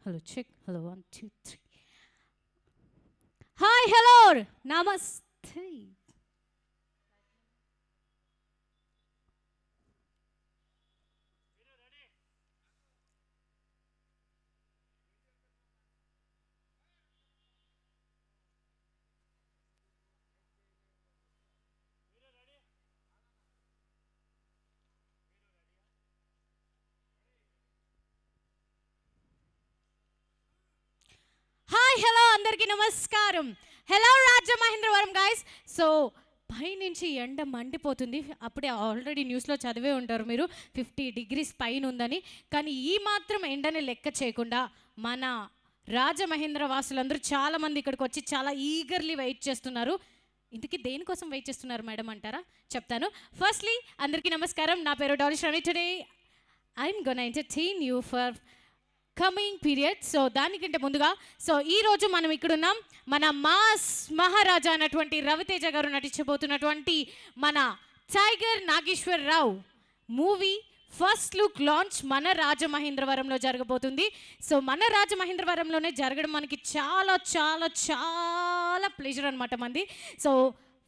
Hello, check. Hello, 1, 2, 3. Hi, hello. Namaste. Hi hello అందరికీ నమస్కారం. Hello Rajamahendravaram guys. So పైనుంచి ఎండ మండిపోతుంది. అప్పుడే ఆల్రెడీ న్యూస్లో చదివే ఉంటారు మీరు, 50 degrees పైన ఉందని. కానీ ఈ మాత్రం ఎండని లెక్క చేయకుండా మన రాజమహేంద్ర వాసులందరూ చాలామంది ఇక్కడికి వచ్చి చాలా ఈగర్లీ వెయిట్ చేస్తున్నారు. ఇంతకీ దేనికోసం వెయిట్ చేస్తున్నారు మేడం అంటారా? చెప్తాను. ఫస్ట్లీ అందరికీ నమస్కారం. నా పేరు Dolly Shravani. Today I'm gonna entertain you for coming period. So దానికంటే ముందుగా ఈరోజు మనం ఇక్కడున్నాం మన మాస్ మహారాజా అన్నటువంటి రవితేజ గారు నటించబోతున్నటువంటి మన tiger Nageswara Rao movie first look launch మన రాజమహేంద్రవరంలో జరగబోతుంది. సో మన రాజమహేంద్రవరంలోనే జరగడం మనకి చాలా చాలా చాలా ప్లెజర్ అనమాట మంది. సో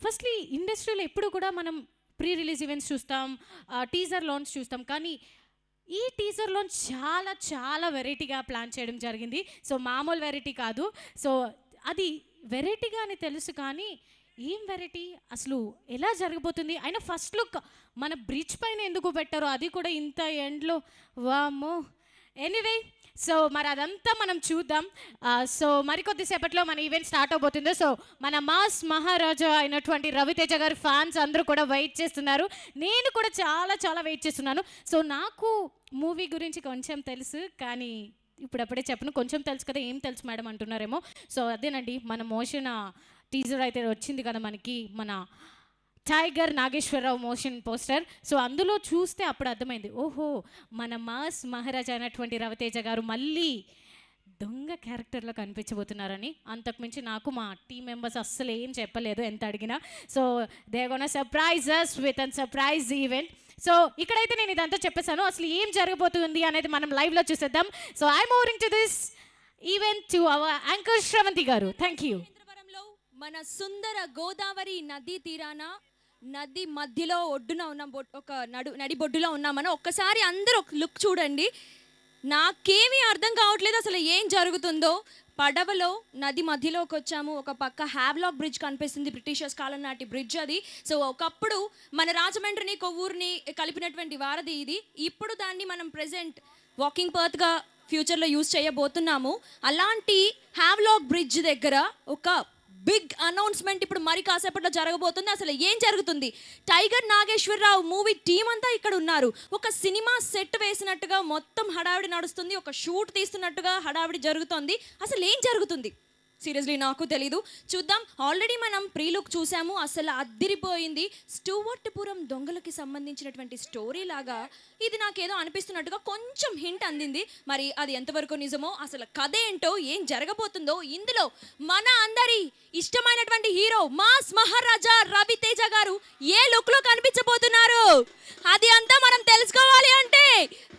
ఫస్ట్లీ ఇండస్ట్రీలో ఎప్పుడు కూడా మనం ప్రీ రిలీజ్ ఈవెంట్స్ చూస్తాం, టీజర్ లాంచ్ చూస్తాం. కానీ ఈ టీజర్లో చాలా చాలా వెరైటీగా ప్లాన్ చేయడం జరిగింది. సో మామూలు వెరైటీ కాదు. సో అది వెరైటీగా అని తెలుసు, కానీ ఏం వెరైటీ, అసలు ఎలా జరగబోతుంది, అయినా ఫస్ట్ లుక్ మన బ్రిడ్జ్ పైన ఎందుకు పెట్టారో, అది కూడా ఇంత ఎండ్లో, వామ్మో. ఎనీవే, సో మరి అదంతా మనం చూద్దాం. సో మరికొద్దిసేపట్లో మన ఈవెంట్ స్టార్ట్ అవబోతుంది. సో మన మాస్ మహారాజా అయినటువంటి రవితేజ గారి ఫ్యాన్స్ అందరూ కూడా వెయిట్ చేస్తున్నారు. నేను కూడా చాలా చాలా వెయిట్ చేస్తున్నాను. సో నాకు మూవీ గురించి కొంచెం తెలుసు, కానీ ఇప్పుడప్పుడే చెప్పను. కొంచెం తెలుసు కదా, ఏం తెలుసు మేడం అంటున్నారేమో. సో అదేనండి, మన మోషన్ టీజర్ అయితే వచ్చింది కదా మనకి, మన tiger Nageswara Rao motion poster. So అందులో చూస్తే అప్పుడు అర్థమైంది, ఓహో మన మాస్ మహారాజా అయినటువంటి రవితేజ గారు మళ్ళీ దొంగ క్యారెక్టర్లో కనిపించబోతున్నారని. అంతకుమించి నాకు మా టీం మెంబర్స్ అస్సలు ఏం చెప్పలేదు ఎంత అడిగినా. So they gonna surprise us with a surprise event. So ఇక్కడైతే నేను ఇదంతా చెప్పేశాను. అసలు ఏం జరగబోతుంది అనేది మనం లైవ్లో చూసేద్దాం. So I moving to this event to our anchor Sravanthi garu. Thank you. మన సుందర గోదావరి నదీ తీరాన, నది మధ్యలో ఒడ్డున ఉన్నాం, ఒక నడిబొడ్డులో ఉన్నామని ఒక్కసారి అందరూ ఒక లుక్ చూడండి. నాకేమీ అర్థం కావట్లేదు అసలు ఏం జరుగుతుందో. పడవలో నది మధ్యలోకి వచ్చాము. ఒక పక్క హ్యావ్లాక్ బ్రిడ్జ్ కనిపిస్తుంది, బ్రిటిషర్స్ కాలం నాటి బ్రిడ్జ్ అది. సో ఒకప్పుడు మన రాజమండ్రిని కొవ్వూరుని కలిపినటువంటి వారధి ఇది. ఇప్పుడు దాన్ని మనం ప్రెజెంట్ వాకింగ్ పర్త్గా ఫ్యూచర్లో యూజ్ చేయబోతున్నాము. అలాంటి హ్యావ్లాక్ బ్రిడ్జ్ దగ్గర ఒక బిగ్ అనౌన్స్మెంట్ ఇప్పుడు మరి కాసేపట్లో జరగబోతుంది. అసలు ఏం జరుగుతుంది? టైగర్ నాగేశ్వరరావు మూవీ టీం అంతా ఇక్కడ ఉన్నారు. ఒక సినిమా సెట్ వేసినట్టుగా మొత్తం హడావిడి నడుస్తుంది. ఒక షూట్ తీస్తున్నట్టుగా హడావిడి జరుగుతుంది. అసలు ఏం జరుగుతుంది సీరియస్లీ నాకు తెలీదు. చూద్దాం. ఆల్రెడీ మనం ప్రీ లుక్ చూసాము, అసలు అద్దిరిపోయింది. స్టూవర్ట్పురం దొంగలకి సంబంధించినటువంటి స్టోరీ లాగా ఇది నాకేదో అనిపిస్తున్నట్టుగా కొంచెం హింట్ అందింది. మరి అది ఎంతవరకు నిజమో, అసలు కథ ఏంటో, ఏం జరగబోతుందో, ఇందులో మన అందరి ఇష్టమైనటువంటి హీరో మాస్ మహారాజా రవితేజ గారు ఏ లుక్లో కనిపించబోతున్నారు, అది అంతా మనం తెలుసుకోవాలి అంటే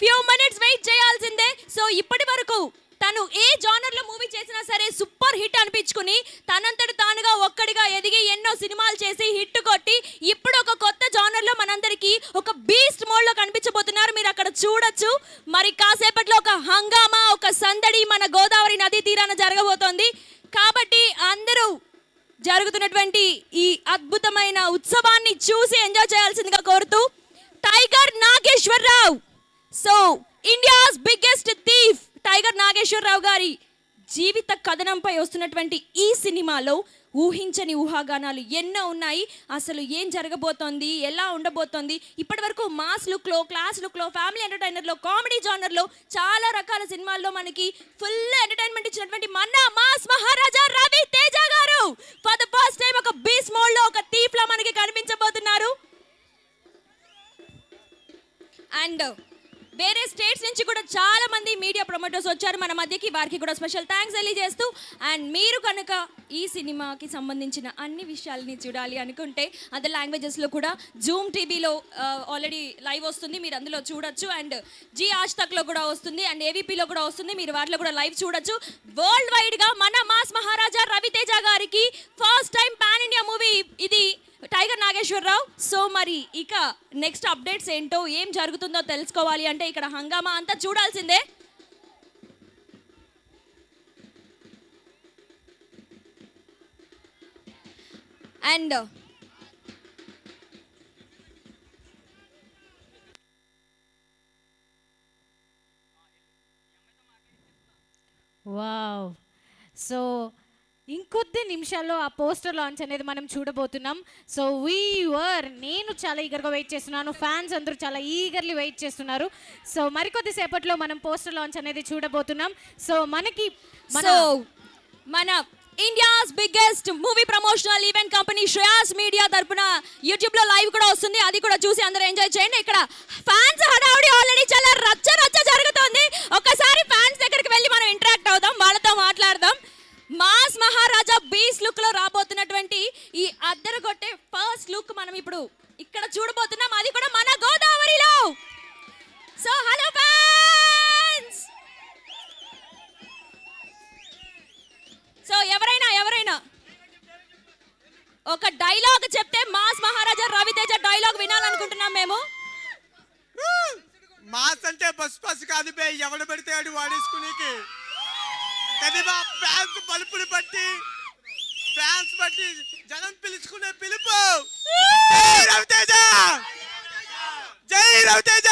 ఫ్యూ మినిట్స్ వెయిట్ చేయాల్సిందే. సో ఇప్పటి వరకు తను ఏ జానర్లో మూవీ చేసినా సరే సూపర్ హిట్ అనిపించుకుని తనంతటి తానుగా ఒక్కడిగా ఎదిగి ఎన్నో సినిమాలు చేసి హిట్ కొట్టి ఇప్పుడు ఒక కొత్త జానర్లో మనందరికీ ఒక బీస్ట్ మోడ్లో కనిపించబోతున్నారు. మీరు అక్కడ చూడొచ్చు. మరి కాసేపట్లో ఒక హంగామా, ఒక సందడి మన గోదావరి నదీ తీరాన జరగబోతోంది. కాబట్టి అందరూ జరుగుతున్నటువంటి ఈ అద్భుతమైన ఉత్సవాన్ని చూసి ఎంజాయ్ చేయాల్సిందిగా కోరుతూ, tiger Nageswara Rao, so India's biggest thief tiger Nageswara Rao గారి జీవిత కథనంపై వస్తున్నటువంటి ఈ సినిమాలో ఊహించని ఊహాగానాలు ఎన్నో ఉన్నాయి. అసలు ఏం జరగబోతోంది, ఎలా ఉండబోతోంది, ఇప్పటి వరకు మాస్ లుక్లో, క్లాస్ లుక్లో, ఫ్యామిలీ ఎంటర్టైనర్లో, కామెడీ జానర్లో చాలా రకాల సినిమాల్లో మనకి ఫుల్ ఎంటర్టైన్మెంట్ ఇచ్చినటువంటి మన మాస్ మహారాజా రవి తేజ గారు ఫర్ ద ఫస్ట్ టైం ఒక బీస్ మోడ్లో, ఒక థీఫ్లా మనకి కనిపించబోతున్నారు. అండ్ వేరే స్టేట్స్ నుంచి కూడా చాలా మంది మీడియా ప్రమోటర్స్ వచ్చారు మన మధ్యకి. వారికి కూడా స్పెషల్ థ్యాంక్స్ తెలియజేస్తూ, అండ్ మీరు కనుక ఈ సినిమాకి సంబంధించిన అన్ని విషయాలని చూడాలి అనుకుంటే అదర్ లాంగ్వేజెస్లో కూడా జూమ్ టీవీలో ఆల్రెడీ లైవ్ వస్తుంది, మీరు అందులో చూడొచ్చు. అండ్ జీ ఆజ్ తక్లో కూడా వస్తుంది, అండ్ ఏవీపీలో కూడా వస్తుంది, మీరు వాటిలో కూడా లైవ్ చూడొచ్చు. వరల్డ్ వైడ్గా మన మాస్ మహారాజా రవితేజ గారికి first time pan India movie ఇది టైగర్ నాగేశ్వరరావు. సో మరి ఇక నెక్స్ట్ అప్డేట్స్ ఏంటో, ఏం జరుగుతుందో తెలుసుకోవాలి అంటే ఇక్కడ హంగామా అంతా చూడాల్సిందే. And wow. సో ఇంకొద్ది నిమిషాల్లో ఆ పోస్టర్ లాంచ్ అనేది మనం చూడబోతున్నాం. సో నేను చాలా ఈగర్గా వెయిట్ చేస్తున్నాను, ఫ్యాన్స్ అందరూ చాలా ఈగర్లీ వెయిట్ చేస్తున్నారు. సో మరికొద్ది సేపట్లో మనం పోస్టర్ లాంచ్ అనేది చూడబోతున్నాం. సో మన India's biggest movie promotional event company Shreyas media తరపున యూట్యూబ్ లో లైవ్ కూడా వస్తుంది, అది కూడా చూసి అందరూ ఎంజాయ్ చేయండి. ఇక్కడ ఫ్యాన్స్ హడావుడి ఆల్రెడీ చాలా రచ్చ జరుగుతోంది. ఒకసారి ఫ్యాన్స్ దగ్గరికి వెళ్ళి మనం ఇంటరాక్ట్ అవుదాం, వాళ్ళతో మాట్లాడదాం. మాస్ మహారాజా బీస్ లుక్ లో రాబోతున్నటువంటి ఈ అద్దరు కొట్టే ఫస్ట్ లుక్ మనం ఇప్పుడు ఇక్కడ చూడబోతున్నాం, అది కూడా మన గోదావరిలో. So hello fans. సో ఎవరైనా ఒక డైలాగ్ చెప్తే మాస్ మహారాజా రవితేజ డైలాగ్ వినాలనుకుంటున్నాం మేము. మాస్ అంటే బస్ కాదు బే, ఎవడు పెడితే ఆడు వాడేసుకునేకి. కానీ మా ఫ్యాన్స్ బలుపులు బట్టి జనం పిలుచుకునే పిలుపు జై రవితేజ, జై రవితేజ.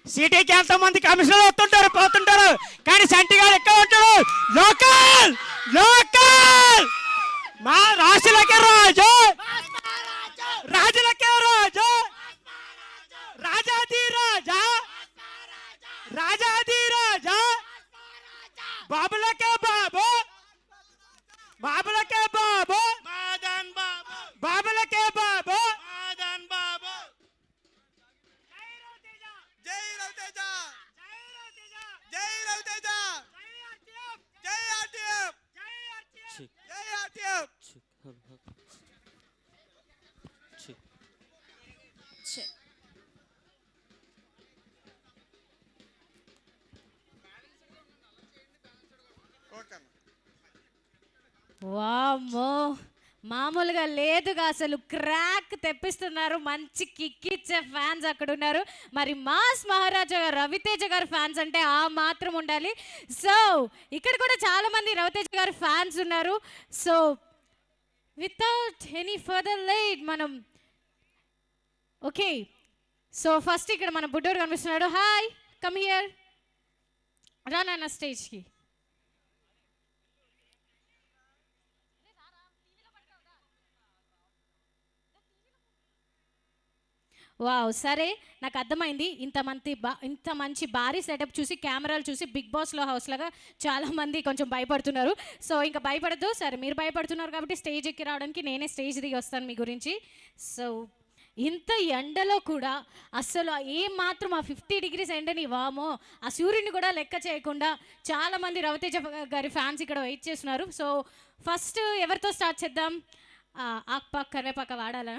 సిటీకి ఎంతో మంది కమిషనర్లు వస్తుంటారు పోతుంటారు, కానీ సంటి గారు ఎక్కడ ఉంటాడు? లోకల్ మా రాజులకే రాజు, రాజులకే రాజు, రాజాది రాజా, రాజాది రాజా, బాబులకే బాబు, బాబులకే బాబు, బాబులకే బాబు, జై రవితేజ, జై రవితేజ, జై ఆర్టీఎఫ్, జై ఆర్టీఎఫ్. వామ్మో, మామూలుగా లేదుగా, అసలు క్రాక్ తెప్పిస్తున్నారు, మంచి కిక్ ఇచ్చే ఫ్యాన్స్ అక్కడ ఉన్నారు. మరి మాస్ మహారాజా రవితేజ గారు ఫ్యాన్స్ అంటే ఆ మాత్రం ఉండాలి. సో ఇక్కడ కూడా చాలా మంది రవితేజ గారు ఫ్యాన్స్ ఉన్నారు. So without any further late మనం ఓకే. సో ఫస్ట్ ఇక్కడ మన బుడ్డోడు కనిపిస్తున్నాడు. హాయ్, కమ్ హియర్, రా నాన్న స్టేజ్కి. వావ్, సరే నాకు అర్థమైంది. ఇంత మంచి భారీ సెటప్ చూసి, కెమెరాలు చూసి బిగ్ బాస్లో హౌస్ లాగా చాలామంది కొంచెం భయపడుతున్నారు. సో ఇంకా భయపడద్దు. సరే మీరు భయపడుతున్నారు కాబట్టి స్టేజ్ ఎక్కి రావడానికి నేనే స్టేజ్ దిగి వస్తాను మీ గురించి. సో ఇంత ఎండలో కూడా అసలు ఏం మాత్రం ఆ 50 degrees ఎండని, వామో, ఆ సూర్యుని కూడా లెక్క చేయకుండా చాలామంది రవితేజ గారి ఫ్యాన్స్ ఇక్కడ వెయిట్ చేస్తున్నారు. సో ఫస్ట్ ఎవరితో స్టార్ట్ చేద్దాం? ఆకుపాకు కరివేపాక వాడాలా?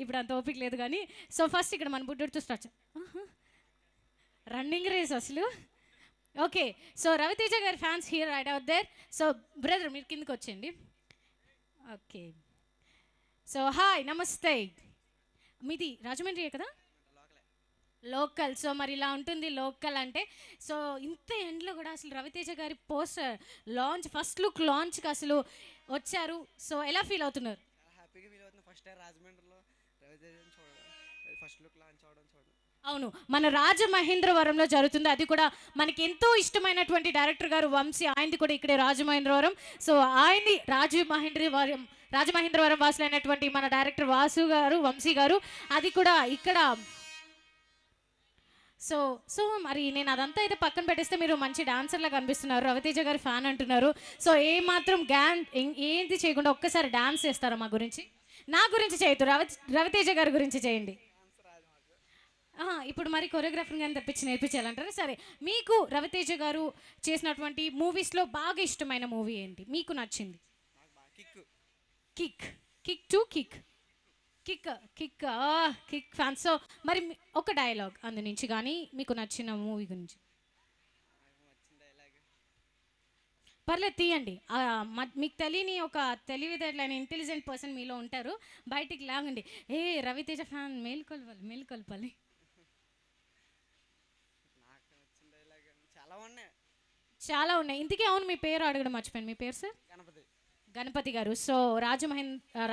ఇప్పుడు అంత ఓపిక లేదు కానీ. సో ఫస్ట్ ఇక్కడ మన బుడ్డుతో స్టార్ట్ రన్నింగ్ రేస్ అసలు. ఓకే, సో రవితేజ గారి fans here right out there. So brother మీరు కిందకి వచ్చేయండి. ఓకే, సో హాయ్, నమస్తే. మీది రాజమండ్రి కదా? లోకల్. సో మరి ఇలా ఉంటుంది లోకల్ అంటే. సో ఇంత ఎండ్లో కూడా అసలు రవితేజ గారి పోస్టర్ లాంచ్, ఫస్ట్ లుక్ లాంచ్కి అసలు వచ్చారు. సో ఎలా ఫీల్ అవుతున్నారు? హ్యాపీగా ఫీల్ అవుతుంది. ఫస్ట్ టైం రాజమండ్రిలో రవితేజని చూడడం, ఫస్ట్ లుక్ లాంచ్ అవడం చూడడం. అవును, మన రాజమహేంద్రవరంలో జరుగుతుంది. అది కూడా మనకి ఎంతో ఇష్టమైనటువంటి డైరెక్టర్ గారు వంశీ, ఆయనది కూడా ఇక్కడే రాజమహేంద్రవరం. సో ఆయన్ని రాజమహేంద్రవరం వాసులైనటువంటి మన డైరెక్టర్ వాసు గారు, వంశీ గారు, అది కూడా ఇక్కడ. సో మరి నేను అదంతా అయితే పక్కన పెట్టేస్తే మీరు మంచి డాన్సర్లా కనిపిస్తున్నారు, రవితేజ గారి ఫ్యాన్ అంటున్నారు. సో ఏమాత్రం ఏంటి చేయకుండా ఒక్కసారి డాన్స్ చేస్తారా మా గురించి? నా గురించి చేయొద్దు, రవితేజ గారి గురించి చేయండి. ఇప్పుడు మరి కొరియోగ్రాఫర్ గారిని తెప్పించి నేర్పించాలంటారా? సరే, మీకు రవితేజ గారు చేసినటువంటి మూవీస్లో బాగా ఇష్టమైన మూవీ ఏంటి, మీకు నచ్చింది? నాకు బాగా kick. Kick. Kick to kick. Kick kick kick fan. So మరి ఒక డైలాగ్ అందు నుంచి కానీ మీకు నచ్చిన మూవీ గురించి నాకు వచ్చిన డైలాగ్ పర్లేదు తీయండి. మీకు తెలియని ఒక తెలివితేటలైన ఇంటెలిజెంట్ పర్సన్ మీలో ఉంటారు, బయటికి లాగండి. ఏ రవితేజ ఫ్యాన్ మేల్కొల్పాలి మేల్కొల్పాలి. నాకు వచ్చిన డైలాగ్ చాలా ఉన్నాయి. చాలా ఉన్నాయి. ఇంతకీ అవును, మీ పేరు అడగడం మర్చిపోయాను. మీ పేరు సార్? గణపతి. గణపతి గారు. సో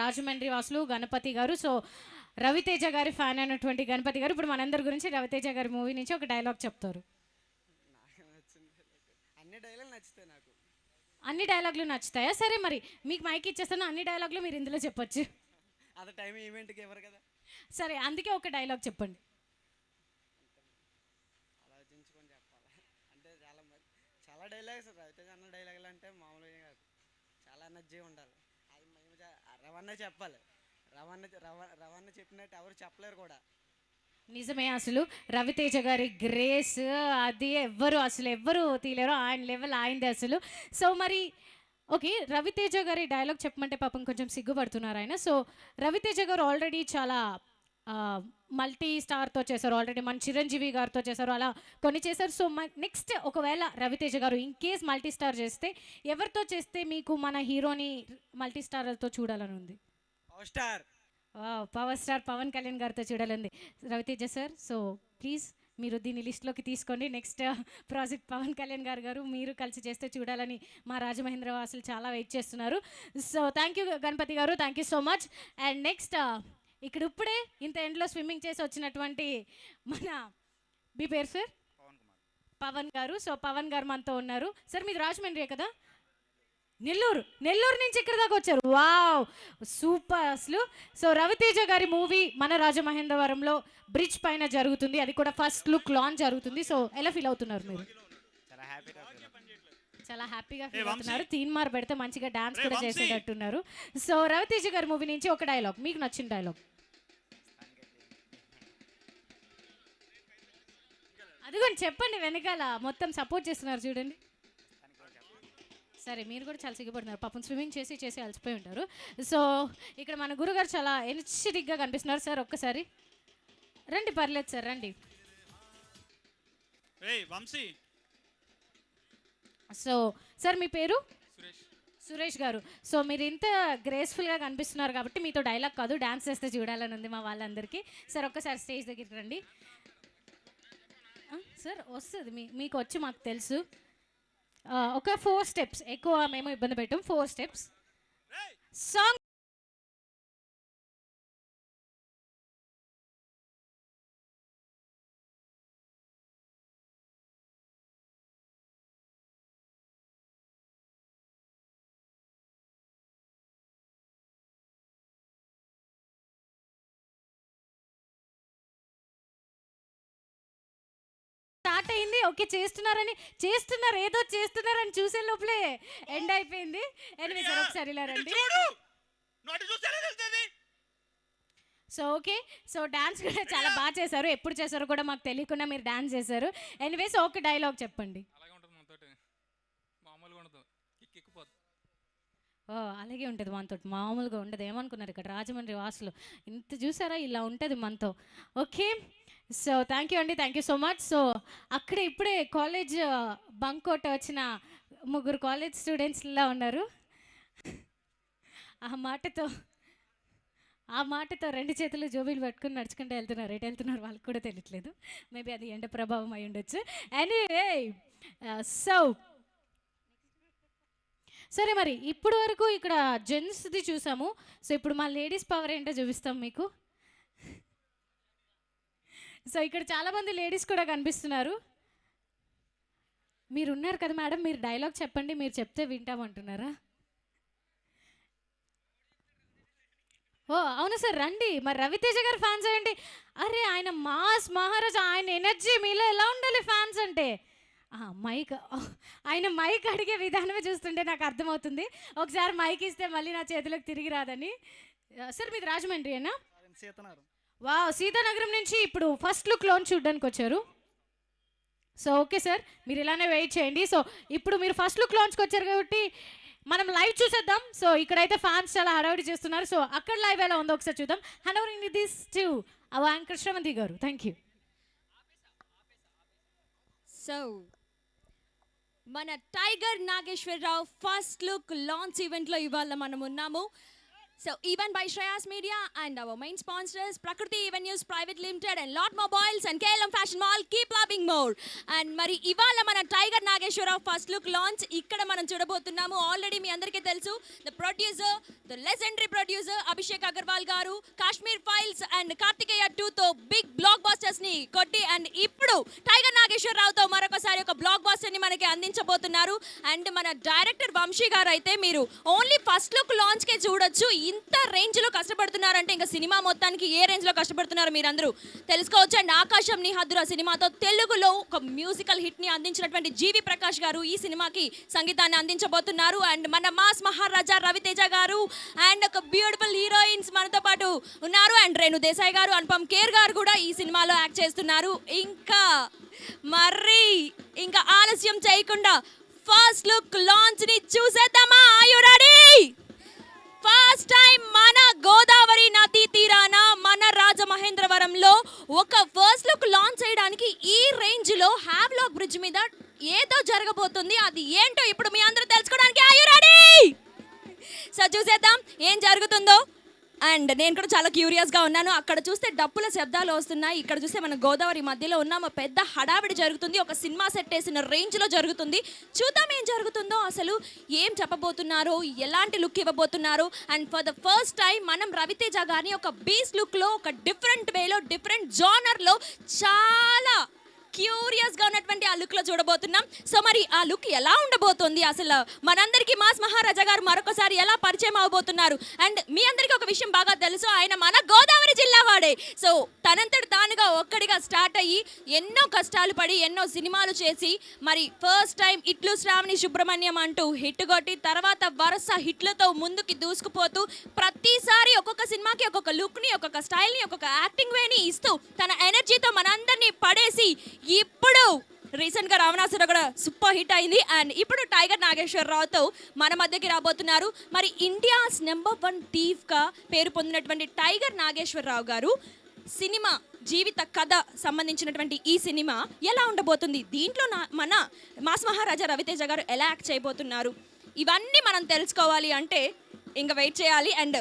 రాజమండ్రి వాసులు గణపతి గారు. సో రవితేజ గారి ఫ్యాన్ అయినటువంటి గణపతి గారు ఇప్పుడు మనందరి గురించి రవితేజ గారి మూవీ నుంచి ఒక డైలాగ్ చెప్తారు. నాకు నచ్చిన డైలాగ్ అన్ని డైలాగ్ నచ్చుతాయి నాకు. అన్ని డైలాగులు నచ్చుతాయా? సరే, మరి మీకు మైక్ ఇచ్చేస్తాను, అన్ని డైలాగులు మీరు ఇందులో చెప్పొచ్చు. అది టైం ఈవెంట్కి ఇవ్వరు కదా. సరే, అందుకే ఒక డైలాగ్ చెప్పండి. ఆలోచించుకొని చెప్పాలి అంటే చాలా డైలాగ్స్. రవితేజ అన్న డైలాగులు అంటే మామూలుగా కాదు, చాలా ఎనర్జీ ఉండాలి. అది మేము రవణ చెప్పాలి. రవణ చెప్పినట్టు ఎవరు చెప్పలేరు కూడా. నిజమే, అసలు రవితేజ గారి గ్రేస్ అది ఎవ్వరు తీయలేరు. ఆయన లెవెల్ ఆయనదే అసలు. సో మరి ఓకే, రవితేజ గారి డైలాగ్ చెప్పమంటే పాపం కొంచెం సిగ్గుపడుతున్నారు ఆయన. సో రవితేజ గారు ఆల్రెడీ చాలా మల్టీ స్టార్తో చేశారు, ఆల్రెడీ మన చిరంజీవి గారితో చేశారు, అలా కొన్ని చేశారు. సో నెక్స్ట్ ఒకవేళ రవితేజ గారు ఇన్ కేస్ మల్టీ స్టార్ చేస్తే ఎవరితో చేస్తే మీకు మన హీరోని మల్టీ స్టార్తో చూడాలని ఉంది? Power star. Power star Pawan Kalyan గారితో చూడాలండి రవితేజ సార్. సో ప్లీజ్ మీరు దీన్ని లిస్ట్లోకి తీసుకోండి. నెక్స్ట్ ప్రాజెక్ట్ పవన్ కళ్యాణ్ గారు మీరు కలిసి చేస్తే చూడాలని మా రాజమహేంద్ర వాసులు చాలా వెయిట్ చేస్తున్నారు. సో థ్యాంక్ యూ గణపతి గారు, thank you so much. And next ఇక్కడ ఇప్పుడే ఇంత ఎండ్లో స్విమ్మింగ్ చేసి వచ్చినటువంటి మన మీ పేరు సార్? పవన్ గారు. సో పవన్ గారు మనతో ఉన్నారు. సార్ మీది రాజమండ్రి కదా? నెల్లూరు నుంచి ఇక్కడ దాకా వచ్చారు. వావ్, సూపర్ అసలు. సో రవితేజ గారి మూవీ మన రాజమహేంద్రవరంలో బ్రిడ్జ్ పైన జరుగుతుంది, అది కూడా ఫస్ట్ లుక్ లాంచ్ జరుగుతుంది. సో ఎలా ఫీల్ అవుతున్నారు మీరు? చాలా హ్యాపీగా ఫీల్ అవుతున్నారు. తీన్మార్ పెడితే మంచిగా డాన్స్ కూడా చేసేటట్టున్నారు. సో రవితేజ గారి మూవీ నుంచి ఒక డైలాగ్, మీకు నచ్చిన డైలాగ్. అదిగోండి చెప్పండి, వెనకాల మొత్తం సపోర్ట్ చేస్తున్నారు చూడండి. సరే, మీరు కూడా చాలా సిగ్గుపడుతున్నారు, పాపం స్విమ్మింగ్ చేసి అలసిపోయి ఉంటారు. సో ఇక్కడ మన గురుగారు చాలా ఎనర్జెటిక్గా కనిపిస్తున్నారు. సార్ ఒక్కసారి రండి, పర్లేదు సార్ రండి. సో సార్ మీ పేరు? సురేష్ గారు. సో మీరు ఇంత గ్రేస్ఫుల్గా కనిపిస్తున్నారు కాబట్టి మీతో డైలాగ్ కాదు, డాన్స్ చేస్తే చూడాలని ఉంది మా వాళ్ళందరికీ. సార్ ఒక్కసారి స్టేజ్ దగ్గరికి రండి. సార్ వస్తుంది, మీకు వచ్చి మాకు తెలుసు. ఒక 4 స్టెప్స్, ఎక్కువ మేము ఇబ్బంది పెట్టాం. 4 స్టెప్స్ సాంగ్. స్టార్ట్ అయింది, ఓకే చేస్తున్నారు ఏదో చేస్తున్నారని చూసే లోపలే ఎండ్ అయిపోయింది. ఎనిమిది సార్ ఒకసారి ఇలా రండి. సో ఓకే, సో డాన్స్ కూడా చాలా బాగా చేశారు, ఎప్పుడు చేశారో కూడా మాకు తెలియకుండా మీరు డాన్స్ చేశారు. ఎనీవేస్ ఒక డైలాగ్ చెప్పండి. అలాగే ఉంటుంది మనతో, మామూలుగా ఉండదు. ఏమనుకున్నారు ఇక్కడ రాజమండ్రి వాసులు ఇంత చూసారా, ఇలా ఉంటుంది మనతో. ఓకే, సో థ్యాంక్ యూ అండి, thank you so much. So అక్కడ ఇప్పుడే కాలేజ్ బంక్ కొట్టి వచ్చిన 3 కాలేజ్ స్టూడెంట్స్లా ఉన్నారు. ఆ మాటతో 2 చేతులు జోబీలు పట్టుకుని నడుచుకుంటూ వెళ్తున్నారు. ఎటు వెళ్తున్నారు వాళ్ళకి కూడా తెలియట్లేదు. మేబీ అది ఎండ ప్రభావం అయి ఉండొచ్చు. ఎనీవే, సో సరే, మరి ఇప్పుడు వరకు ఇక్కడ జెంట్స్ది చూసాము. సో ఇప్పుడు మా లేడీస్ పవర్ ఏంటో చూపిస్తాం మీకు. సో ఇక్కడ చాలామంది లేడీస్ కూడా కనిపిస్తున్నారు. మీరు ఉన్నారు కదా మేడం, మీరు డైలాగ్ చెప్పండి, మీరు చెప్తే వింటామంటున్నారా? ఓ అవును సార్, రండి. మరి రవితేజ గారు ఫ్యాన్స్ అయ్యండి. అరే ఆయన మాస్ మహారాజా, ఆయన ఎనర్జీ మీలో ఎలా ఉండాలి ఫ్యాన్స్ అంటే. మైక్, ఆయన మైక్ అడిగే విధానమే చూస్తుంటే నాకు అర్థమవుతుంది. ఒకసారి మైక్ ఇస్తే మళ్ళీ నా చేతిలోకి తిరిగి రాదని. సార్ మీది రాజమండ్రియేనా? వావ్, సీతానగరం నుంచి ఇప్పుడు ఫస్ట్ లుక్ లాంచ్ చూడడానికి వచ్చారు. సో ఓకే సార్, మీరు ఇలానే వెయిట్ చేయండి. సో ఇప్పుడు మీరు ఫస్ట్ లుక్ లాంచ్కి వచ్చారు కాబట్టి మనం లైవ్ చూసేద్దాం. సో ఇక్కడైతే ఫ్యాన్స్ చాలా హడావిడి చేస్తున్నారు. సో అక్కడ లైవ్ ఎలా ఉందో ఒకసారి చూద్దాం. Hand over this to our anchor Sravanthi garu. Thank you. So మన tiger Nageswara Rao first look launch ఈవెంట్లో ఇవాళ మనం ఉన్నాము. So even by Shreyas Media and our main sponsors Prakriti Event News Private Limited and Lot Mobiles and KLM Fashion Mall, keep loving more. And మరి ఇవాళ మన tiger Nageswara Rao first look launch ఇక్కడ మనం చూడబోతున్నాము. ఆల్రెడీ మీ అందరికీ తెలుసు, the producer, the legendary producer Abhishek Agarwal garu Kashmir files and Karthikeya 2 తో బిగ్ బ్లాక్ బస్టర్స్ ని కొట్టి అండ్ ఇప్పుడు టైగర్ నాగేశ్వరరావుతో మరొకసారి ఒక బ్లాక్ బస్టర్ ని మనకి అందించబోతున్నారు. అండ్ మన డైరెక్టర్ వంశీ గారు అయితే మీరు ఓన్లీ ఫస్ట్ లుక్ లాంచ్ కే చూడొచ్చు. ఇంత రేంజ్ లో కష్టపడుతున్నారంటే ఇంకా సినిమా మొత్తానికి ఏ రేంజ్ లో కష్టపడుతున్నారు మీరందరూ తెలుసుకోవచ్చు. అండ్ ఆకాశం నీ హద్దురా సినిమాతో తెలుగులో ఒక మ్యూజికల్ హిట్ ని అందించినటువంటి జీవి ప్రకాష్ గారు ఈ సినిమాకి సంగీతాన్ని అందించబోతున్నారు. అండ్ మన మాస్ మహారాజా రవితేజ గారు అండ్ ఒక బ్యూటిఫుల్ హీరోయిన్స్ మనతో పాటు ఉన్నారు. అండ్ రేణు దేశాయ్ గారు, అనుపమ్ ఖేర్ గారు కూడా ఈ సినిమాలో యాక్ట్ చేస్తున్నారు. ఇంకా ఆలస్యం చేయకుండా ఫస్ట్ లుక్ లాంచ్ ని చూసేద్దామా? Are you ready? First time మన గోదావరి నదీ తీరాన మన రాజమహేంద్రవరంలో ఒక ఫస్ట్ లుక్ లాంచ్ చేయడానికి ఈ రేంజ్ లో హ్యావ్లాక్ బ్రిడ్జ్ మీద ఏదో జరగబోతుంది. అది ఏంటో ఇప్పుడు మీ అందరూ తెలుసుకోవడానికి ఆర్ యు రెడీ? సో చూసేద్దాం ఏం జరుగుతుందో. అండ్ నేను కూడా చాలా క్యూరియస్గా ఉన్నాను. అక్కడ చూస్తే డప్పుల శబ్దాలు వస్తున్నాయి, ఇక్కడ చూస్తే మన గోదావరి మధ్యలో ఉన్నాము. పెద్ద హడావిడి జరుగుతుంది, ఒక సినిమా సెట్ వేసిన రేంజ్లో జరుగుతుంది. చూద్దాం ఏం జరుగుతుందో, అసలు ఏం చెప్పబోతున్నారో, ఎలాంటి లుక్ ఇవ్వబోతున్నారు. And for the first time మనం రవితేజ గారిని ఒక బీస్ లుక్లో, ఒక డిఫరెంట్ వేలో, డిఫరెంట్ జానర్లో చాలా క్యూరియస్గా ఉన్నటువంటి ఆ లుక్లో చూడబోతున్నాం. సో మరి ఆ లుక్ ఎలా ఉండబోతుంది, అసలు మనందరికీ మాస్ మహారాజా గారు మరొకసారి ఎలా పరిచయం అవబోతున్నారు. అండ్ మీ అందరికీ ఒక విషయం బాగా తెలుసు, ఆయన మన గోదావరి జిల్లా వాడే. సో తనంతటి తానుగా ఒక్కడిగా స్టార్ట్ అయ్యి ఎన్నో కష్టాలు పడి ఎన్నో సినిమాలు చేసి మరి ఫస్ట్ టైం ఇట్లు శ్రావణి సుబ్రహ్మణ్యం అంటూ హిట్ కొట్టి తర్వాత వరుస హిట్లతో ముందుకి దూసుకుపోతూ ప్రతిసారి ఒక్కొక్క సినిమాకి ఒక్కొక్క లుక్ని, ఒక్కొక్క స్టైల్ని, ఒక్కొక్క యాక్టింగ్ వేని ఇస్తూ తన ఎనర్జీతో మనందరినీ పడేసి ఇప్పుడు రీసెంట్గా రావణాసుర కూడా సూపర్ హిట్ అయింది. అండ్ ఇప్పుడు టైగర్ నాగేశ్వరరావుతో మన మధ్యకి రాబోతున్నారు. మరి ఇండియాస్ నెంబర్ 1 థీఫ్గా పేరు పొందినటువంటి టైగర్ నాగేశ్వరరావు గారు సినిమా జీవిత కథ సంబంధించినటువంటి ఈ సినిమా ఎలా ఉండబోతుంది, దీంట్లో మన మాస్ మహారాజా రవితేజ గారు ఎలా యాక్ట్ చేయబోతున్నారు, ఇవన్నీ మనం తెలుసుకోవాలి అంటే ఇంకా వెయిట్ చేయాలి. అండ్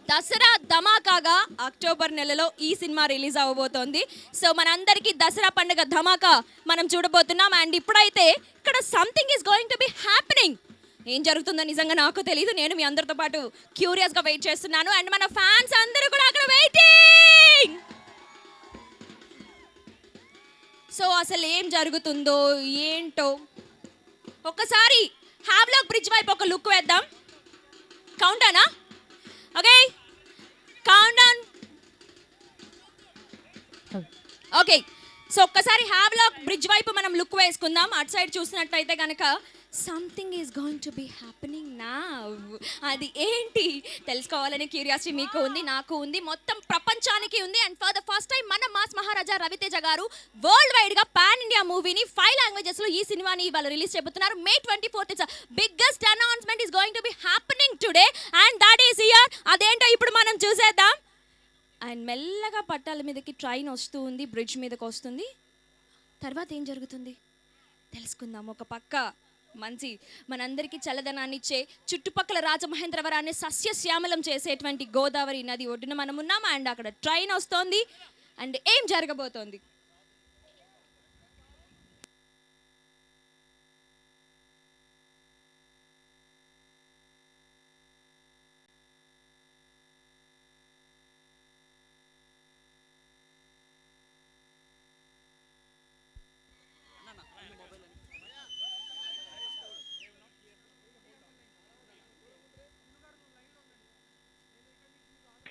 దసరా ధమాకాగా అక్టోబర్ నెలలో ఈ సినిమా రిలీజ్ అవ్వబోతోంది. సో మనందరికీ దసరా పండుగ ధమాకా మనం చూడబోతున్నాం. అండ్ ఇప్పుడైతే ఇక్కడ something is going to be happening. ఏం జరుగుతుందో నిజంగా నాకు తెలియదు, నేను మీ అందరితో పాటు క్యూరియస్గా వెయిట్ చేస్తున్నాను. అండ్ మన ఫ్యాన్స్ అందరూ కూడా అక్కడ వెయిటింగ్. సో అసలు ఏం జరుగుతుందో ఏంటో ఒక్కసారి హ్యావ్లాక్ బ్రిడ్జ్ వైపు ఒక లుక్ వేద్దాం. కౌంటానా? Okay, count down. Okay, so ఒక్కసారి హ్యావ్లాక్ బ్రిడ్జ్ వైపు మనం లుక్ వేసుకుందాం. అటు సైడ్ చూసినట్టయితే కనుక something is going to be happening now. అది ఏంటి తెలుసుకోవాలనే క్యూరియాసిటీ మీకు ఉంది, నాకు ఉంది, మొత్తం ప్రపంచానికి ఉంది. And for the first time మన మాస్ మహారాజా రవితేజ గారు వరల్డ్ వైడ్గా పాన్ ఇండియా మూవీని 5 లాంగ్వేజెస్లో ఈ సినిమాని ఇవాళ రిలీజ్ చేయబోతున్నారు. May 24th it's biggest announcement is going to be happening today and that is here. అదేంటో ఇప్పుడు మనం చూసేద్దాం. అండ్ మెల్లగా పట్టాల మీదకి ట్రైన్ వస్తూ ఉంది, బ్రిడ్జ్ మీదకి వస్తుంది. తర్వాత ఏం జరుగుతుంది తెలుసుకుందాం. ఒక పక్క మంచి మనందరికీ చల్లదనాన్ని ఇచ్చే చుట్టుపక్కల రాజమహేంద్రవరాన్ని సస్యశ్యామలం చేసేటువంటి గోదావరి నది ఒడ్డున మనం ఉన్నాము. అండ్ అక్కడ ట్రైన్ వస్తోంది. అండ్ ఏం జరగబోతోంది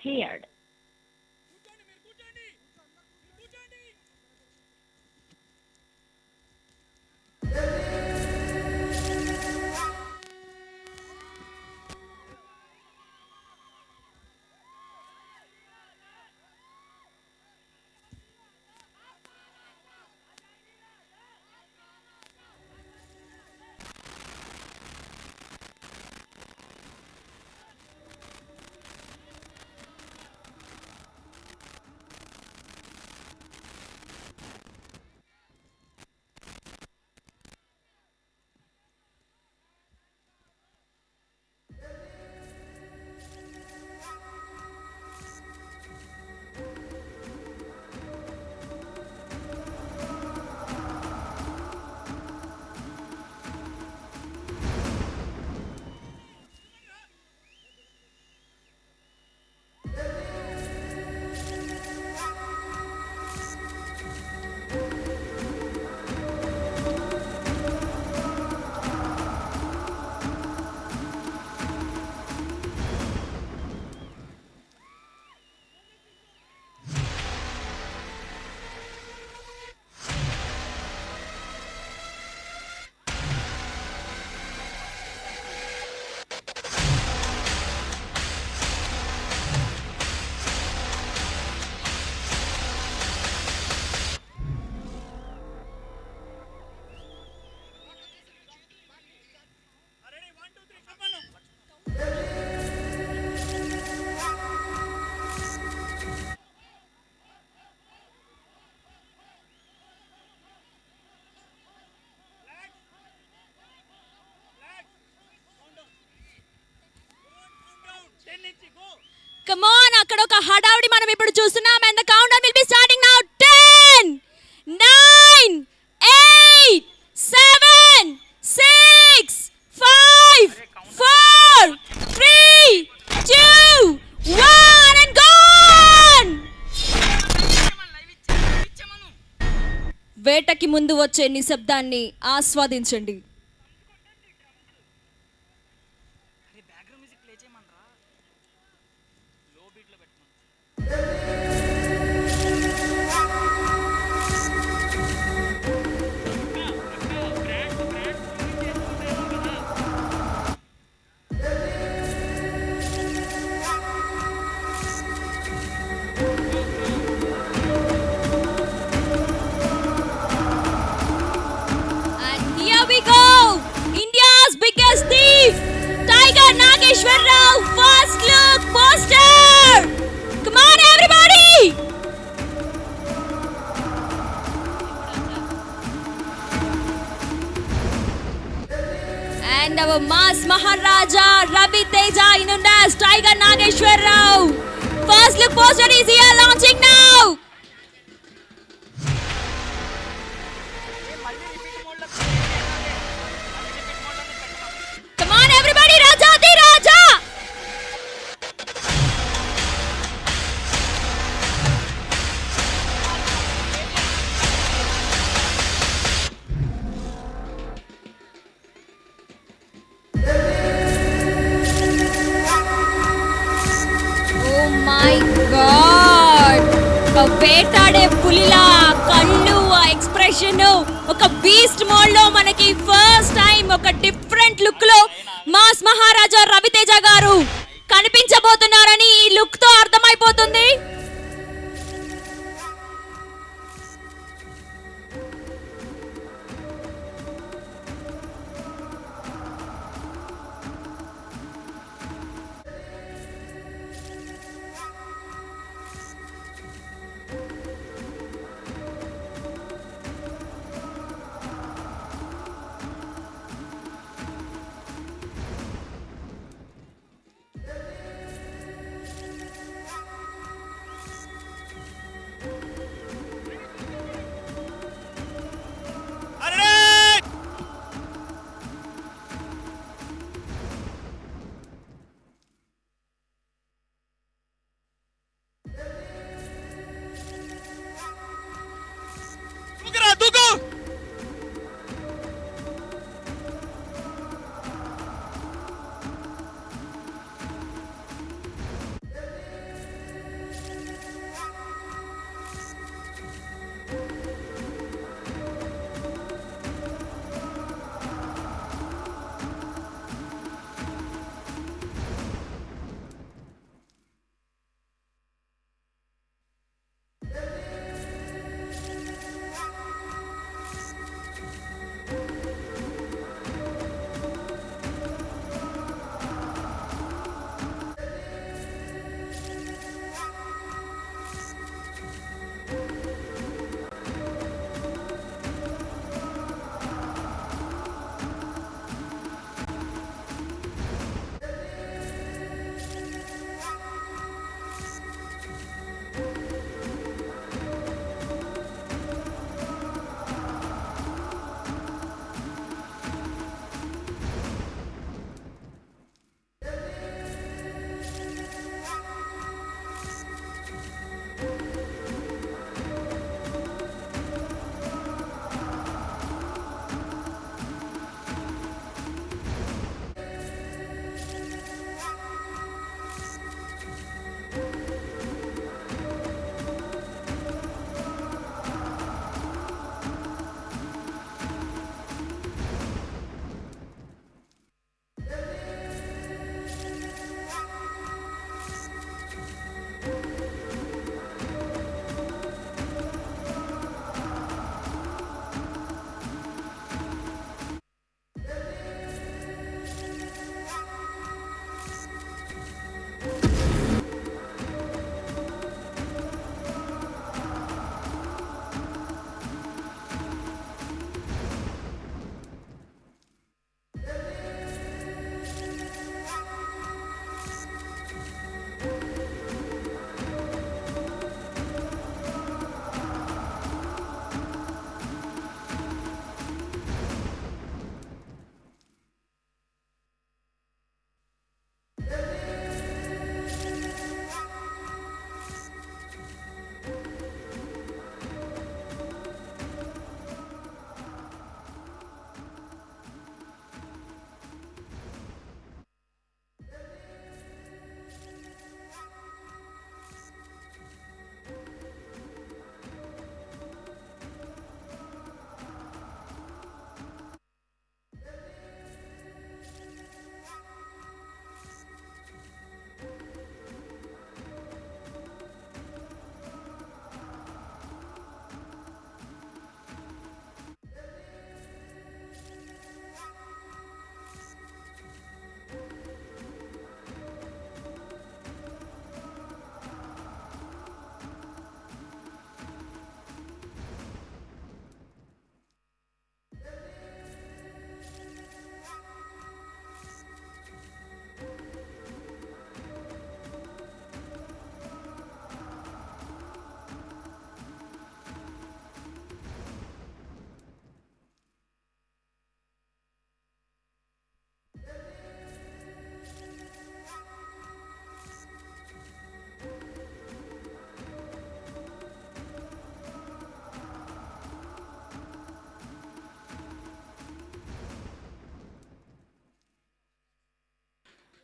Cleared. కమ్ ఆన్, అక్కడ ఒక హడావుడి మనం ఇప్పుడు చూస్తున్నాం. And the count down will be starting now. 10 9 8 7 6 5 4 3 2 1 and gone. వేటకి ముందు వచ్చే నిశ్శబ్దాన్ని ఆస్వాదించండి. And here we go. India's biggest thief, Tiger Nageshwar Rao. First look poster. Come on, everybody. And our mass Maharaja Ravi Teja known as Tiger Nageshwar Rao. First look poster is here launching now. Come on, everybody, Raja the Raja. Oh my God! ఒక వేటాడే పులిలా కళ్ళు, ఆ expression, ఒక beast mode లో మనకి first time ఒక different look లో mass మహారాజా రవితేజ గారు కనిపించబోతున్నారని ఈ లుక్ తో అర్థమైపోతుంది.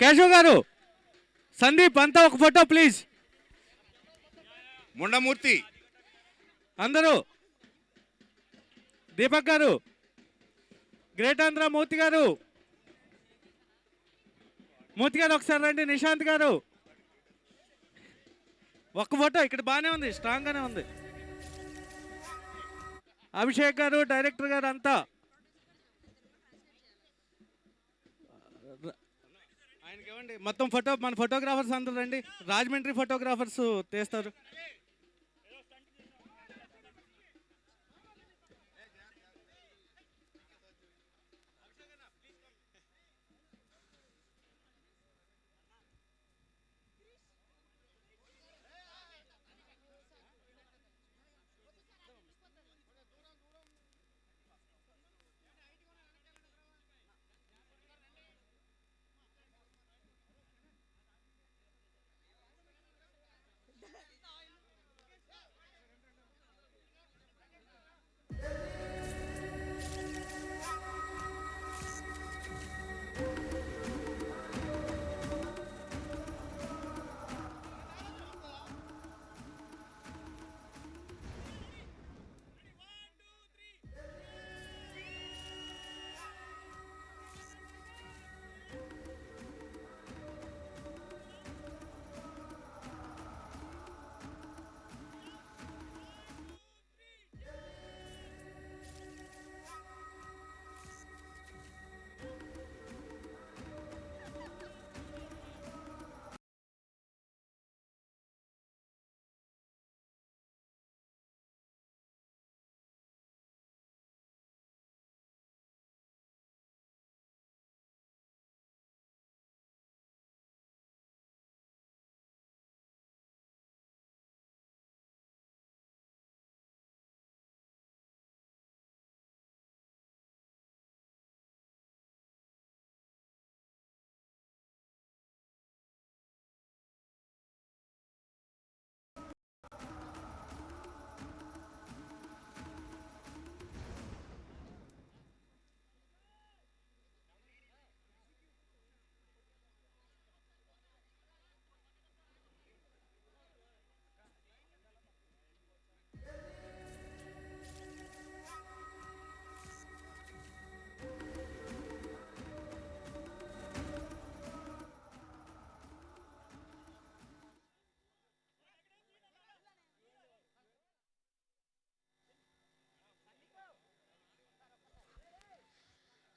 కేశవ్ గారు, సందీప్ అంతా ఒక ఫోటో ప్లీజ్. ముండమూర్తి, అందరూ, దీపక్ గారు, గ్రేట్ ఆంధ్ర మూర్తి గారు, మూర్తి గారు ఒకసారి రండి. నిశాంత్ గారు ఒక్క ఫోటో, ఇక్కడ బాగానే ఉంది, స్ట్రాంగ్గానే ఉంది. అభిషేక్ గారు, డైరెక్టర్ గారు అంతా ఆయనకి ఇవ్వండి మొత్తం ఫోటో. మన ఫోటోగ్రాఫర్స్ అందరూ రండి, రాజమండ్రి ఫోటోగ్రాఫర్స్ తీస్తారు.